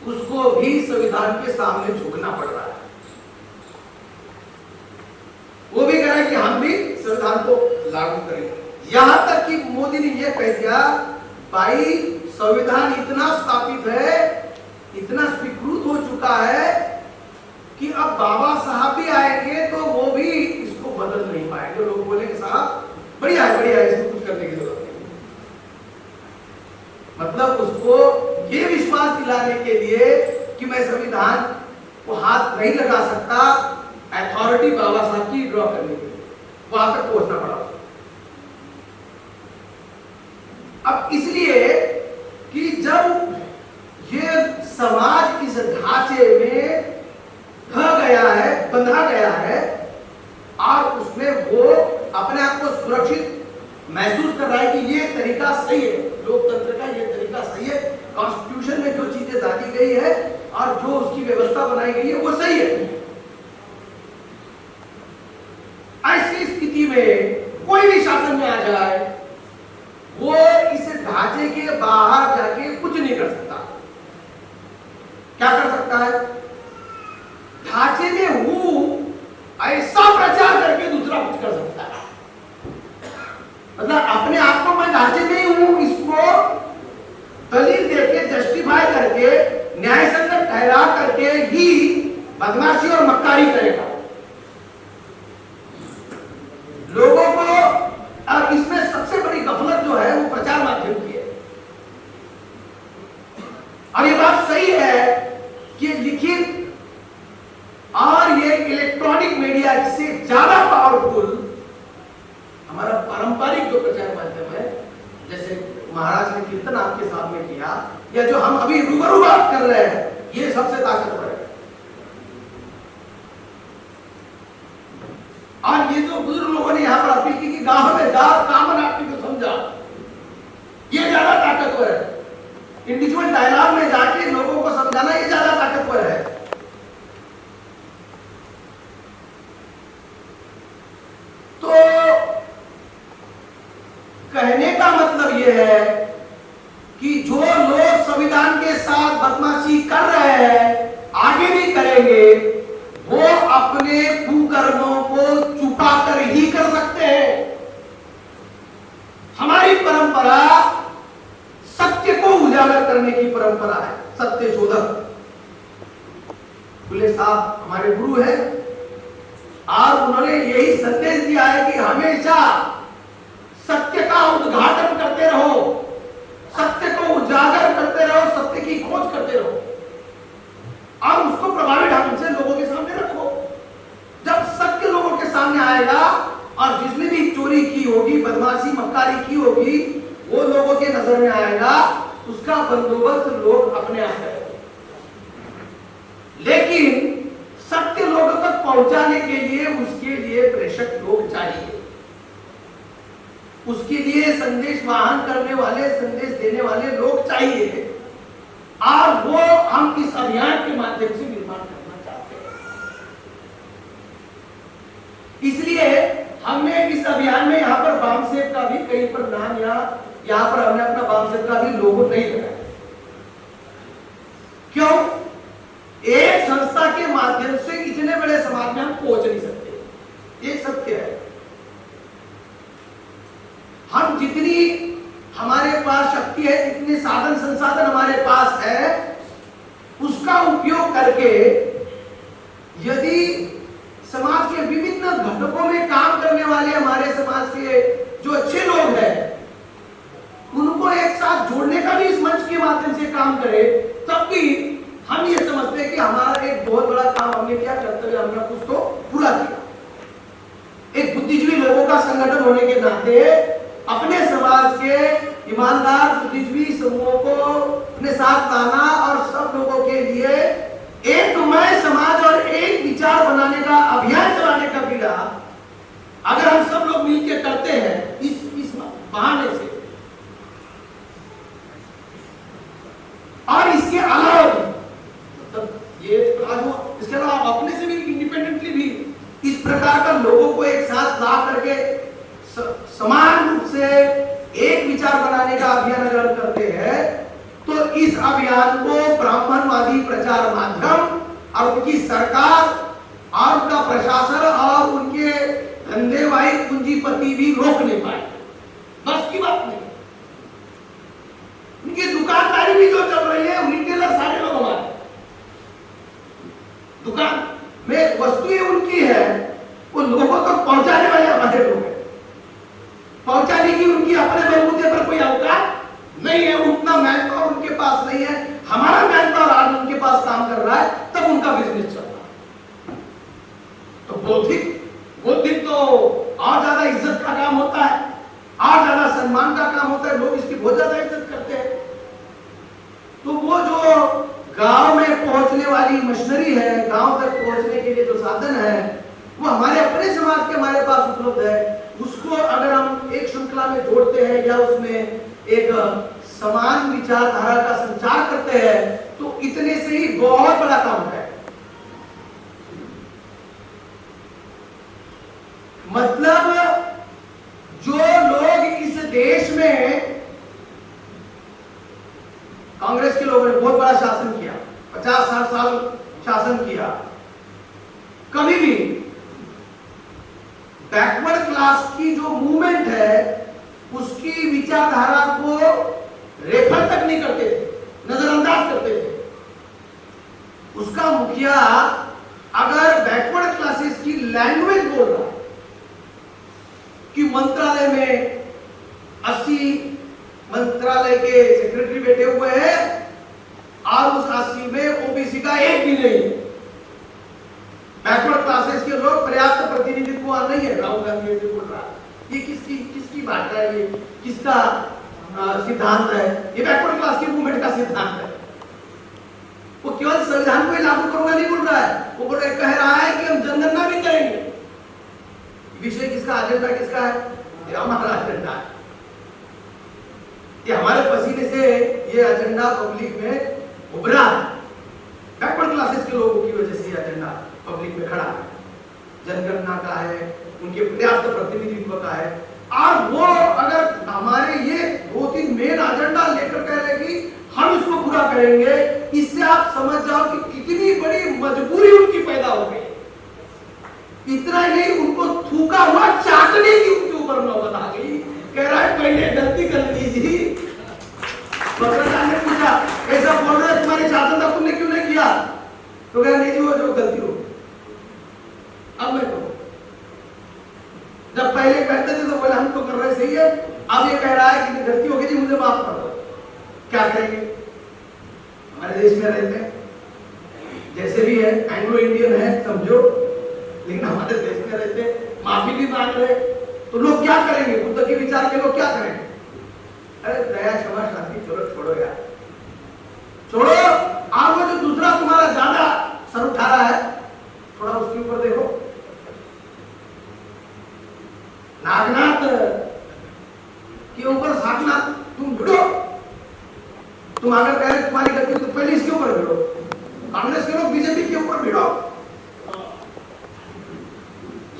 उसको भी संविधान के सामने झुकना पड़ रहा है। वो भी कह रहा है कि हम भी संविधान को लागू करें। यहां तक कि मोदी ने यह कह दिया, भाई संविधान इतना स्थापित है, इतना स्वीकृत हो चुका है कि अब बाबा साहब भी आएंगे तो वो भी इसको बदल नहीं पाएंगे। लोग बोलेंगे साहब बढ़िया है, इसको कुछ करने की जरूरत नहीं। मतलब उसको ये विश्वास दिलाने के लिए कि मैं संविधान को हाथ नहीं लगा सकता, अथॉरिटी बाबा साहब की ड्रॉ करने के लिए वहां तक पहुंचना पड़ा। अब इसलिए कि जब ये समाज इस ढांचे में ढह गया है, बंधा गया है और उसमें वो अपने आप को सुरक्षित महसूस कर रहा है कि ये तरीका सही है, लोकतंत्र का ये तरीका सही है, कॉन्स्टिट्यूशन में जो चीजें डाली गई है और जो उसकी व्यवस्था बनाई गई है वो सही है। ऐसी स्थिति में कोई भी शासन में आ जाए वो इस ढांचे के बाहर जाके कुछ नहीं कर सकता। क्या कर सकता है? ढांचे में हूं ऐसा प्रचार करके दूसरा कुछ कर सकता है। मतलब अपने आप को मैं ढांचे में ही हूं, इसको दलील देके जस्टिफाई करके न्याय संगत ठहरा करके ही बदमाशी और मक्कारी करेगा लोगों को। और इसमें सबसे बड़ी गफलत जो है वो प्रचार माध्यम की है। और ये बात सही है कि लिखित और ये इलेक्ट्रॉनिक मीडिया से ज्यादा पावरफुल हमारा पारंपरिक जो प्रचार माध्यम है, जैसे महाराज ने कीर्तन आपके सामने किया या जो हम अभी रूबरू बात कर रहे हैं, ये सबसे ताकतवर है। और ये जो बुजुर्ग लोगों ने यहाँ पर अपील की कि गांव में जा कामन आपकी को समझा, ये ज्यादा ताकतवर है। इंडिविजुअल डायलॉग में जाके लोगों को समझाना ये ज्यादा ताकतवर है। तो कहने का मतलब यह है कि जो लोग संविधान के साथ बदमाशी कर रहे हैं, आगे भी करेंगे, वो अपने कुकर्मों को छुपा कर ही कर सकते हैं। हमारी परंपरा सत्य को उजागर करने की परंपरा है, सत्य शोधक। फुले साहब हमारे गुरु हैं और उन्होंने यही संदेश दिया है कि हमेशा सत्य का उद्घाटन करते रहो, सत्य को उजागर करते रहो, सत्य की खोज करते रहो और उसको प्रभावी ढंग से लोगों के सामने रखो। जब सत्य लोगों के सामने आएगा और जिसने भी चोरी की होगी, बदमाशी मक्कारी की होगी, वो लोगों के नजर में आएगा, उसका बंदोबस्त लोग अपने आप करेंगे। लेकिन सत्य लोगों तक पहुंचाने के लिए उसके लिए प्रेषक लोग चाहिए, उसके लिए संदेश वाहन करने वाले, संदेश देने वाले लोग चाहिए और वो हम इस अभियान के माध्यम से निर्माण करना चाहते हैं। इसलिए हमने इस अभियान में यहाँ पर बामसेव का भी कहीं पर नाम यहाँ पर हमने अपना बामसेव का भी लोगो नहीं लगाया। क्यों? एक संस्था के माध्यम से इतने बड़े समाज में हम पहुंच नहीं सकते, एक सत्य है। हम जितनी हमारे पास शक्ति है, जितने साधन संसाधन हमारे पास है, उसका उपयोग करके यदि समाज के विभिन्न घटकों में काम करने वाले हमारे समाज के जो अच्छे लोग हैं, उनको एक साथ जोड़ने का भी इस मंच के माध्यम से काम करें, तब भी हम ये समझते हैं कि हमारा एक बहुत बड़ा काम हमने किया, कर्तव्य हमने कुछ तो पूरा किया। एक बुद्धिजीवी लोगों का संगठन होने के नाते अपने समाज के ईमानदार बुद्धिजीवी समूहों को अपने साथ लाना और सब लोगों के लिए एक मय समाज और एक विचार बनाने का अभियान चलाने का बीड़ा अगर हम सब लोग मिलकर करते हैं इस बहाने से, और इसके अलावा मतलब ये इसके अलावा अपने से भी इंडिपेंडेंटली भी इस प्रकार का लोगों को एक साथ ला करके समान रूप से एक विचार विचार बनाने का अभियान अगर हम करते हैं तो इस अभियान को ब्राह्मणवादी प्रचार माध्यम और उनकी सरकार और उनका प्रशासन और उनके धंधेवाही पूंजीपति भी रोक नहीं पाए। बस की बात नहीं। उनकी दुकानदारी भी जो चल रही है, रिटेलर सारे लोग हमारे दुकान में वस्तुएं उनकी है, वो लोगों तक पहुंचाने वाले हमारे लोग हैं। पहुंचाने की उनकी अपने बलबूते पर कोई अवकाश नहीं है, उतना मैन पावर उनके पास नहीं है। हमारा मैन पावर आज उनके पास काम कर रहा है, तब उनका बिजनेस चल रहा है। तो बौद्धिक तो और ज्यादा इज्जत का काम होता है, और ज्यादा सम्मान का काम होता है, लोग इसकी बहुत ज्यादा इज्जत करते हैं। तो वो जो गांव में पहुंचने वाली मशीनरी है, गांव तक पहुंचने के लिए जो साधन है, वो हमारे अपने समाज के हमारे पास उपलब्ध है। उसको अगर हम एक श्रृंखला में जोड़ते हैं या उसमें एक समान विचारधारा का संचार करते हैं, तो इतने से ही बहुत बड़ा काम है। मतलब जो लोग इस देश में, कांग्रेस के लोगों ने बहुत बड़ा शासन किया, 50-60 साल शासन किया, कभी भी बैकवर्ड क्लास की जो मूवमेंट है उसकी विचारधारा को रेफर तक नहीं करते थे, नजरअंदाज करते थे। उसका मुखिया अगर बैकवर्ड क्लासेस की लैंग्वेज बोल रहा है कि मंत्रालय में 80 मंत्रालय के सेक्रेटरी बैठे हुए हैं और उस 80 में ओबीसी का एक भी नहीं है, बैकवर्ड क्लासेस के लोग पर्याप्त प्रतिनिधित्व नहीं है, राहुल गांधी ऐसे बोल रहा है, ये किसकी बात है, ये किसका सिद्धांत है? ये बैकवर्ड क्लास की मूवमेंट का सिद्धांत है। वो केवल संविधान को ही लागू करूंगा नहीं बोल रहा है, वो कह रहा है कि हम जनगणना भी करेंगे। विषय किसका, एजेंडा किसका है? ये हमारा एजेंडा है। ये हमारे पसीने से ये एजेंडा पब्लिक में उभरा है। बैकवर्ड क्लासेस के लोगों की वजह से ये एजेंडा पब्लिक में खड़ा है। जनगणना का है, उनके पर्याप्त प्रतिनिधित्व का है, और वो अगर हमारे ये 2-3 मेन एजेंडा लेकर कह रहे कि हम इसको पूरा करेंगे, इससे आप समझ जाओ कि कितनी बड़ी मजबूरी उनकी पैदा हो गई। इतना ही नहीं, उनको थूका हुआ चाटने की उनके ऊपर नौबत आ गई। कह रहा है पहले गलती कर लीजिए। ने पूछा ऐसा बोल रहे तुम्हारी चाचा था, तुमने क्यों नहीं किया? तो कह नहीं जी वो जो गलती हो, अब मैं करूं। जब पहले कहते थे तो बोले हम तो कर रहे सही है, अब ये कह रहा है कि गलती हो गई जी मुझे माफ कर दो। क्या करेंगे? हमारे देश में रहते हैं, जैसे भी है, एंग्लो इंडियन है समझो, लेकिन हमारे देश में रहते, माफी भी मांग रहे, तो लोग क्या करेंगे? बुद्ध के विचार के लोग क्या करेंगे? अरे दया क्षमा शांति चलो छोड़ो यार, छोड़ो। आप वो जो दूसरा तुम्हारा ज्यादा सर उठा रहा है, थोड़ा उसके ऊपर देखो। नागनाथ के ऊपर साधनाथ तुम भिड़ो। तुम अगर कह रहे तुम्हारी गलती तो पहले इसके ऊपर भिड़ो। कांग्रेस के लोग बीजेपी के ऊपर भिड़ो,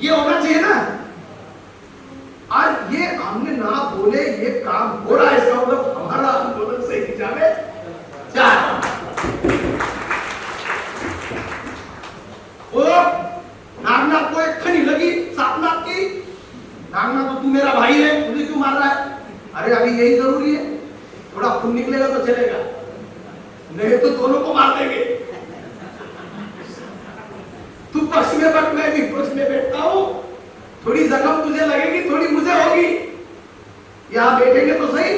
ये होना चाहिए ना। आज ये हमने ना बोले ये काम हो रहा है, इसका मतलब हमारा आंदोलन सही दिशा में जा रहा है। वो नागनाथ को एक खनी लगी सातनाथ की, नागनाथ तो तू मेरा भाई है, मुझे क्यों मार रहा है? अरे अभी यही जरूरी है, थोड़ा खून निकलेगा तो चलेगा, नहीं तो दोनों को मार देंगे। तू पक्ष में बैठ, मैं भी पक्ष में बैठता हूं, थोड़ी जख्म तुझे लगेगी, थोड़ी मुझे होगी, यहां बैठेंगे तो सही।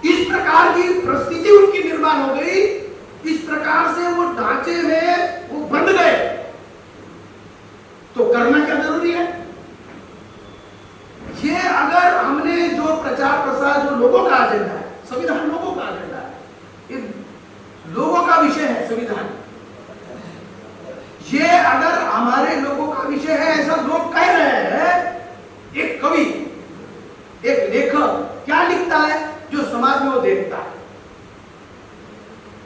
इस प्रकार की परिस्थिति उनकी निर्माण हो गई, इस प्रकार से वो ढांचे में वो बंध गए। तो करना क्या जरूरी है? ये अगर हमने जो प्रचार प्रसार, जो लोगों का एजेंडा है, संविधान लोगों का एजेंडा है, ये लोगों का विषय है संविधान, ये अगर हमारे लोगों का विषय है, ऐसा लोग कह रहे हैं। एक कवि, एक लेखक क्या लिखता है जो समाज में वो देखता है?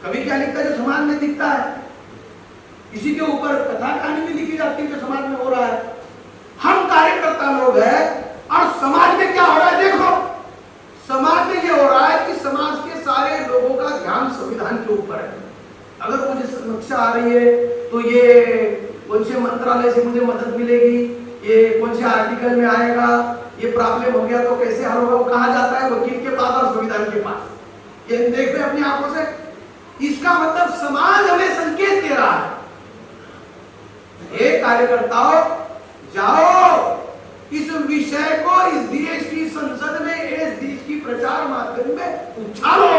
कवि क्या लिखता है जो समाज में दिखता है? इसी के ऊपर कथा कहानी भी लिखी जाती है जो समाज में हो रहा है। हम कार्यकर्ता लोग हैं, और समाज में क्या हो रहा है देखो, समाज में ये हो रहा है कि समाज के सारे लोगों का ध्यान संविधान के ऊपर है। अगर मुझे समस्या आ रही है तो ये कौन से मंत्रालय से मुझे मदद मिलेगी, ये कौन से आर्टिकल में आएगा, ये प्रॉब्लम हो गया तो कैसे हल होगा, वो कहा जाता है वकील के पास और संविधान के पास। ये देख रहे अपनी आंखों से। इसका मतलब समाज हमें संकेत दे रहा है, हे कार्यकर्ताओं जाओ इस विषय को इस देश की संसद में, इस देश की प्रचार माध्यम में उछालो।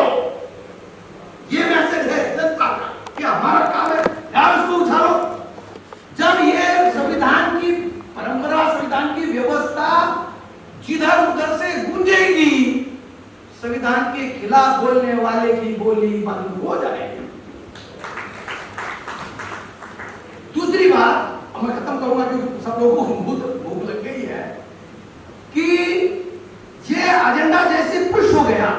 ये मैसेज है जनता का कि हमारा काम है यार उसको उछालो। जब ये संविधान की परंपरा, संविधान की व्यवस्था जिधर उधर से गूंजेगी, संविधान के खिलाफ बोलने वाले की बोली बंद हो जाएगी। दूसरी बात मैं खत्म करूंगा क्योंकि सब लोगों को भूख लग गई है कि ये एजेंडा जैसे पुश हो गया,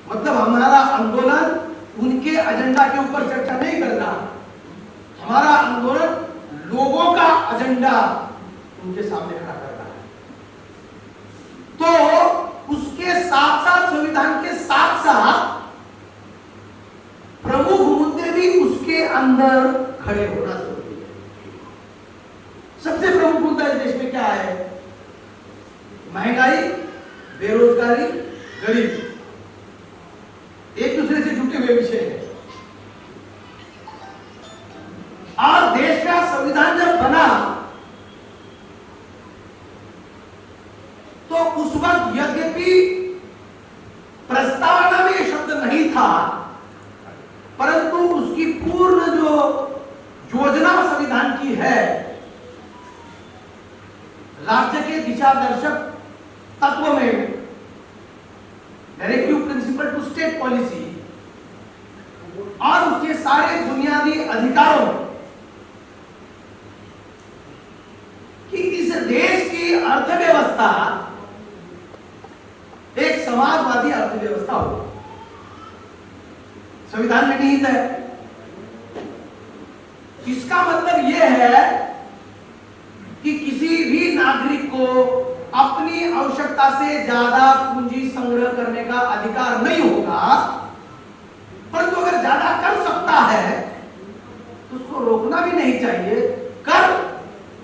मतलब हमारा आंदोलन उनके एजेंडा के ऊपर चर्चा नहीं करना, हमारा आंदोलन लोगों का एजेंडा उनके सामने खड़ा करना है। तो उसके साथ साथ संविधान के साथ साथ प्रमुख मुद्दे भी उसके अंदर खड़े होना जरूरी है। सबसे प्रमुख मुद्दा इस देश में क्या है? महंगाई, बेरोजगारी, गरीबी, एक दूसरे से जुटे हुए विषय है। और देश का संविधान जब बना तो उस वक्त यद्यपि प्रस्तावना में यह शब्द नहीं था, परंतु उसकी पूर्ण जो योजना संविधान की है, राज्य के दिशा दर्शक तत्व में directive principle to state policy और उसके सारे बुनियादी अधिकारों कि इस देश की अर्थव्यवस्था एक समाजवादी अर्थव्यवस्था हो, संविधान में निहित है। इसका मतलब यह है कि किसी भी नागरिक को अपनी आवश्यकता से ज्यादा पूंजी संग्रह करने का अधिकार नहीं होगा, परंतु अगर ज्यादा कर सकता है तो उसको रोकना भी नहीं चाहिए। कर,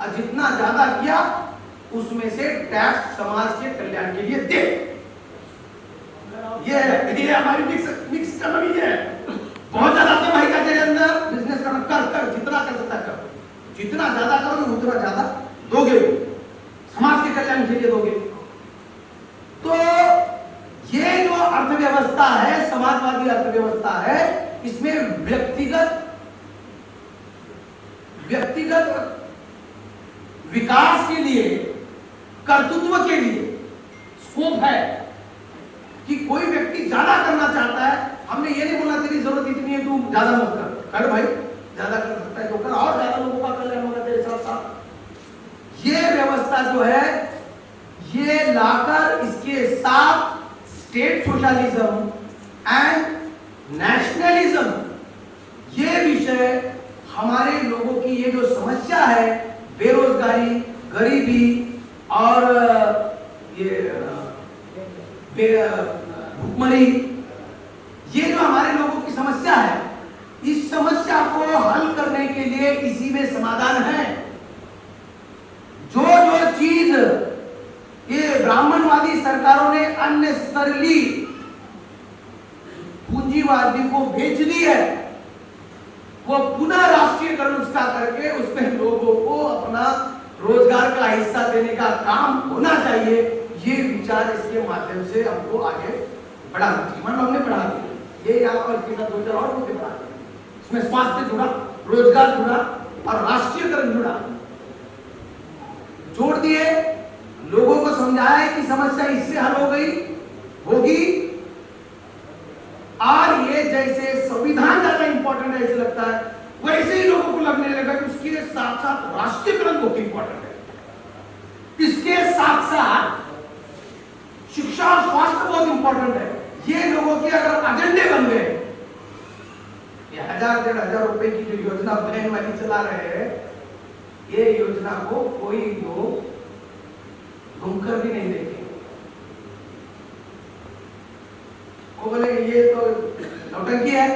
और जितना ज्यादा किया उसमें से टैक्स समाज के कल्याण के लिए दे। ये हमारी मिक्स इकोनॉमी है। बहुत ज्यादा कमाई का तेरे अंदर बिजनेस करना, कर जितना कर सकता कर, जितना ज्यादा करोगे उतना ज्यादा दोगे, समाज के कल्याण के लिए दोगे। तो ये जो अर्थव्यवस्था है, समाजवादी अर्थव्यवस्था है, इसमें व्यक्तिगत विकास के लिए, कर्तृत्व के लिए स्कोप है कि कोई व्यक्ति ज्यादा करना चाहता है। हमने ये नहीं बोला तेरी जरूरत इतनी है तू ज्यादा मत कर भाई, ज्यादा कर सकता है तो कर, और ज्यादा लोगों का कल्याण होगा तेरे साथ साथ। ये व्यवस्था जो है ये लाकर इसके साथ स्टेट सोशलिज्म एंड नेशनलिज्म, ये विषय हमारे लोगों की ये जो समस्या है, बेरोजगारी, गरीबी और ये भुखमरी, ये जो हमारे लोगों की समस्या है, इस समस्या को हल करने के लिए इसी में समाधान है। जो जो चीज ये ब्राह्मणवादी सरकारों ने अननेसेसरली पूंजीवादी को बेच दी है, वो पुनः राष्ट्रीयकरण उसका करके उसमें लोगों को अपना रोजगार का हिस्सा देने का काम होना चाहिए। ये विचार इसके माध्यम से हमको आगे बढ़ाना चाहिए। मान लो हमने बढ़ा दिया, ये यहाँ पर इसके साथ 2 और मुद्दे बढ़ा दिए, इसमें स्वास्थ्य जुड़ा, रोजगार जुड़ा और राष्ट्रीयकरण जुड़ा, जोड़ दिए, लोगों को समझाया कि समस्या इससे हल हो गई होगी। और ये जैसे संविधान ज्यादा इंपॉर्टेंट है ऐसे लगता है, वैसे ही लोगों को लगने लगा कि उसके साथ साथ राष्ट्रीयकरण बहुत इंपॉर्टेंट है, इसके साथ साथ शिक्षा और स्वास्थ्य बहुत इंपॉर्टेंट है। ये लोगों के अगर एजेंडे बन गए, ये 1000-1500 रुपए की जो योजना बहन वाली चला रहे हैं, ये योजना को कोई लोग घूमकर भी नहीं देखेंगे। वो बोले ये तो नौटंकी है,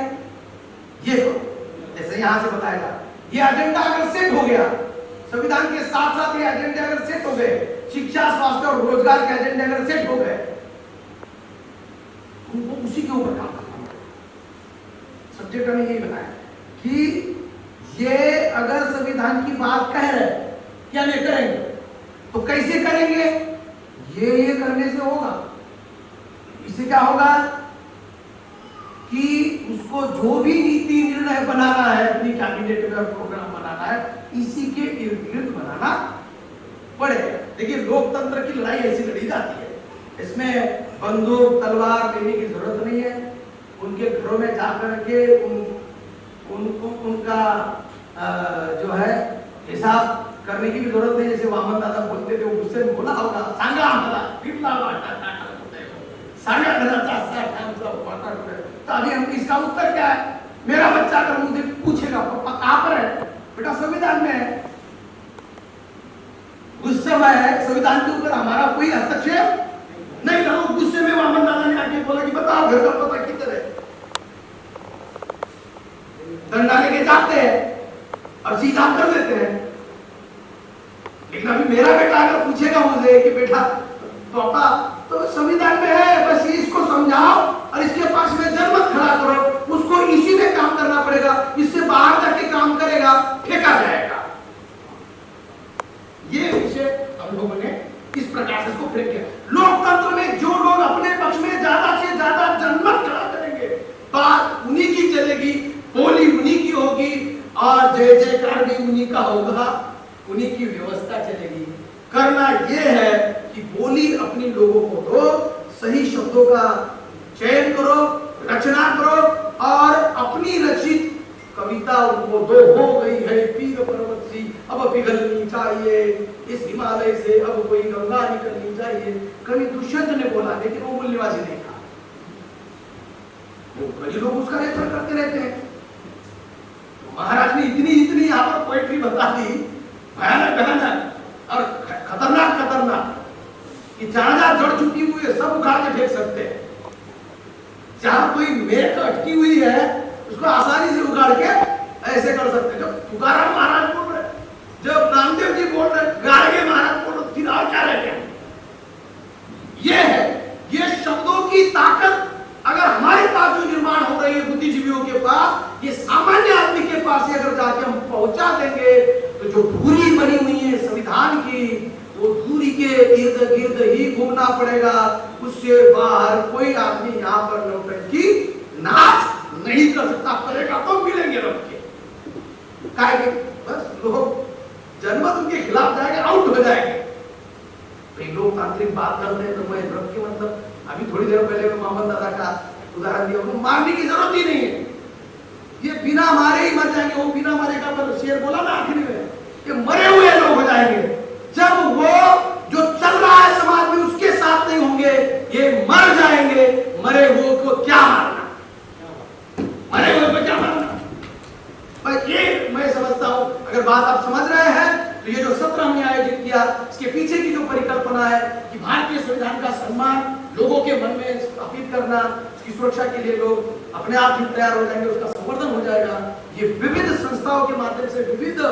ये तो जैसे यहां से बताएगा, ये एजेंडा अगर सेट हो गया, संविधान के साथ साथ ये एजेंडे अगर सेट हो गए, शिक्षा, स्वास्थ्य और रोजगार के एजेंडे अगर सेट हो गए, उनको उसी के ऊपर काम करना पड़ेगा। सब्जेक्ट हमें यही बनाया कि ये अगर संविधान की बात कह रहे हैं क्या नहीं करेंगे, तो कैसे करेंगे? ये करने से होगा। इससे क्या होगा कि उसको जो भी नीति निर्णय बनाना है, अपनी कैबिनेट का प्रोग्राम बनाना है, इसी के इर्द गिर्द बनाना पड़ेगा। देखिए, लोकतंत्र की लड़ाई ऐसी लड़ी जाती है, इसमें बंदूक तलवार लेने की जरूरत नहीं है। उनके घरों में जाकर के उनका जो है हिसाब करने की भी जरूरत नहीं। जैसे वामन दादा बोलते थे, वो गुस्से में बोला होगा, सांगा आम्हाला कितना वाटा सांगा घराचा साठ आमचा वाटा। तो अभी हम इसका उत्तर क्या है? मेरा बच्चा अगर मुझे पूछेगा पापा कहां पर है, बेटा संविधान में है। उस समय संविधान के ऊपर हमारा कोई हस्तक्षेप नहीं था। गुस्से में वामन दादा ने आके बोला कि बताओ घर का पता किधर है। डंडा लेके जाते हैं और सीधा कर देते हैं। लेकिन अभी मेरा बेटा अगर पूछेगा मुझे कि बेटा पापा तो संविधान में है, बस इसको समझाओ और इसके पास में जनमत खड़ा करो, उसको इसी में काम करना पड़ेगा, इससे बाहर जाके काम करेगा, फेंका जाएगा। ये विषय हम लोगों ने इस प्रकार से इसको फेंक दिया। लोकतंत्र में जो लोग अपने पक्ष में ज्यादा से ज्यादा जनमत खड़ा करेंगे, बात उन्हीं की चलेगी, बोली उन्हीं की होगी और जय जयकार भी उन्हीं का होगा, उन्हीं की व्यवस्था चलेगी। करना यह है कि बोली अपनी लोगों को दो, सही शब्दों का चयन करो, रचना करो और अपनी रचित कविता उनको दो। हो गई है पीर पर्वत सी अब पिघलनी चाहिए, इस हिमालय से अब कोई गंगा निकलनी चाहिए। कवि दुष्यंत ने बोला, लेकिन वो मूल्यवाजी नहीं था। कई लोग उसका रेफर करते रहते हैं। महाराज ने इतनी यहाँ पर पोएट्री बता दी, भयानक भयानक और खतरनाक खतरनाक, कि जहां जहां जड़ चुकी हुई है सब उखाड़ के फेंक सकते हैं। जहां कोई मेघ अटकी हुई है उसको आसानी से उखाड़ के ऐसे कर सकते हैं। जब तुकाराम महाराज बोल रहे, जब नामदेव जी बोल रहे, गार्गे महाराज बोल रहे, फिर और क्या रह गया? ये है, ये शब्दों की ताकत अगर हमारे पास जो निर्माण हो रही है बुद्धिजीवियों के पास, ये सामान्य आदमी के पास से अगर जाके हम पहुंचा देंगे, तो जो धुरी बनी हुई है संविधान की, वो धुरी के इर्द गिर्द ही घूमना पड़ेगा। उससे बाहर कोई आदमी यहाँ पर नौटंकी नाच नहीं कर सकता। करेगा तो मिलेंगे लोग के, बस लोग जनमत उनके खिलाफ जाएंगे, आउट हो जाएंगे। लोकतांत्रिक बात करते हैं तो मैं रब के मतलब अभी थोड़ी देर पहले मोहम्मद दादा का उदाहरण दिया, उनको मारने की जरूरत ही नहीं है। ये बिना मारे ही मर जाएंगे। वो बिना मरे का पर शेर बोला ना आखिरी में, ये मरे हुए लोग हो जाएंगे। जब वो जो चल रहा है समाज में उसके साथ नहीं होंगे, ये मर जाएंगे। मरे हुए को क्या मारना, मरे हुए को क्या मारना? पर ये मैं समझता हूं, अगर बात आप समझ रहे हैं तो ये जो सत्र हमने आयोजित किया, इसके पीछे की जो परिकल्पना है कि भारतीय संविधान का सम्मान लोगों के मन में स्थापित करना, उसकी सुरक्षा के लिए लोग अपने आप ही तैयार हो जाएंगे, उसका संवर्धन हो जाएगा। ये विविध संस्थाओं के माध्यम से विविध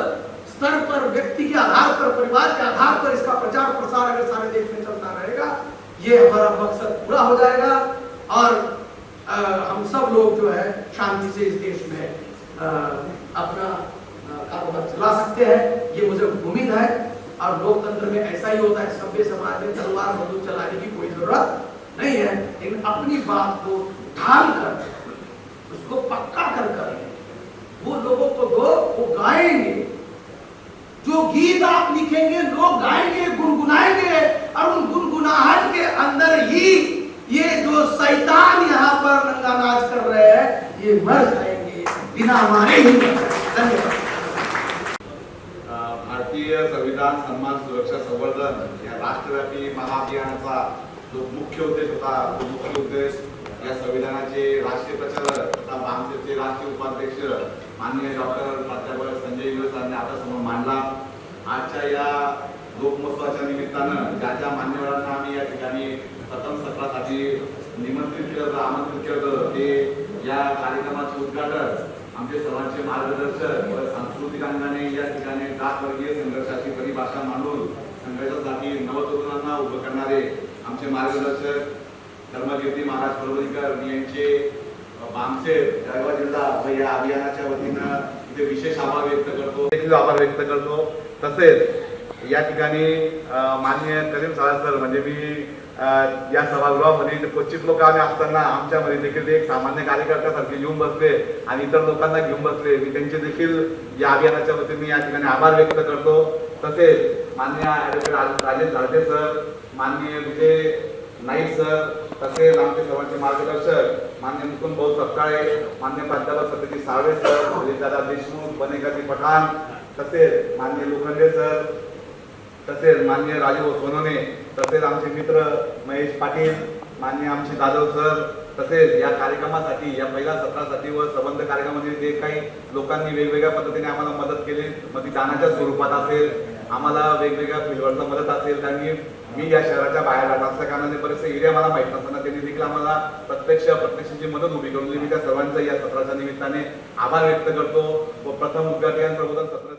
स्तर पर, व्यक्ति के आधार पर, परिवार के आधार पर इसका प्रचार प्रसार अगर सारे देश में चलता रहेगा, ये हमारा मकसद पूरा हो जाएगा और हम सब लोग जो है शांति से इस देश में अपना कारोबार चला सकते हैं, ये मुझे उम्मीद है। और लोकतंत्र में ऐसा ही होता है, सभ्य समाज में तलवार बंदूक चलाने की कोई जरूरत नहीं है, लेकिन अपनी बात को ढाल कर, उसको पक्का कर वो लोगों को दो, वो गाएंगे। जो गीत आप लिखेंगे लोग गाएंगे, गुनगुनाएंगे और उन गुनगुनाहट के अंदर ही ये जो शैतान यहाँ पर नंगा नाच कर रहे हैं, ये मर जाएंगे, बिना मारे ही मर जाएंगे। धन्यवाद। भारतीय संविधान सन्मान सुरक्षा संवर्धन या राष्ट्रव्यापी महाअभियानाचा जो मुख्य उद्देश होता, तो मुख्य उद्देश या संविधानाचे राष्ट्रीय प्रचारक तथा भामसेचे राष्ट्रीय उपाध्यक्ष माननीय डॉक्टर प्राध्यापक संजय इंगळे सरांनी आता समोर मांडला। आजच्या या लोकमहोत्सवाच्या निमित्तानं ज्या ज्या मान्यवरांना आम्ही या ठिकाणी प्रथम सत्रासाठी आमंत्रित केलं ते या कार्यक्रमाचे उद्घाटन आमचे सर्वांचे मार्गदर्शक व सांस्कृतिक अंगाने या ठिकाणी जातवर्गीय संघर्षाची परिभाषा मांडून संघर्षासाठी नवतरुणांना उभं करणारे आमचे मार्गदर्शक धर्मकीर्ती महाराज परवरीकर यांचे बामसेड जळगाव जिल्हा व या अभियानाच्या वतीनं इथे विशेष आभार व्यक्त करतो तसेच या ठिकाणी माननीय करीम साहेब सर म्हणजे मी या सभागृहामध्ये क्वचित लोक आम्ही असताना आमच्यामध्ये देखील ते एक सामान्य कार्यकर्त्यासारखे घेऊन बसले आणि इतर लोकांना घेऊन बसले. मी त्यांचे देखील या अभियानाच्या वतीने या ठिकाणी आभार व्यक्त करतो. तसेच माननीय ॲडव्होकेट राजेश झाडे सर, माननीय विजय नाईक सर, तसेच आमचे सर्वांचे मार्गदर्शक माननीय मुकुंद भाऊ सपकाळे, माननीय प्राध्यापक सत्यजित साळवे सर, दादा देशमुख, बनेगाजी पठाण, तसेच माननीय लोखंडे सर, तसेच माननीय राजू सोनवणे, तसेच आमचे मित्र महेश पाटील, माननीय आमचे जाधव सर, तसेच या कार्यक्रमासाठी या पहिल्या सत्रासाठी व संबंध कार्यक्रमामध्ये जे काही लोकांनी वेगवेगळ्या पद्धतीने आम्हाला मदत केली, मग ती दानाच्या स्वरूपात असेल, आम्हाला वेगवेगळ्या फील्डवरचा मदत असेल, कारण मी या शहराच्या बाहेर राहत असल्या कारणाने बरेचसे एरिया मला माहीत नसताना त्यांनी देखील आम्हाला प्रत्यक्षाची मदत उभी करून दिली. मी त्या सर्वांचा या सत्राच्या निमित्ताने आभार व्यक्त करतो व प्रथम उद्घाटन प्रबोधन सत्र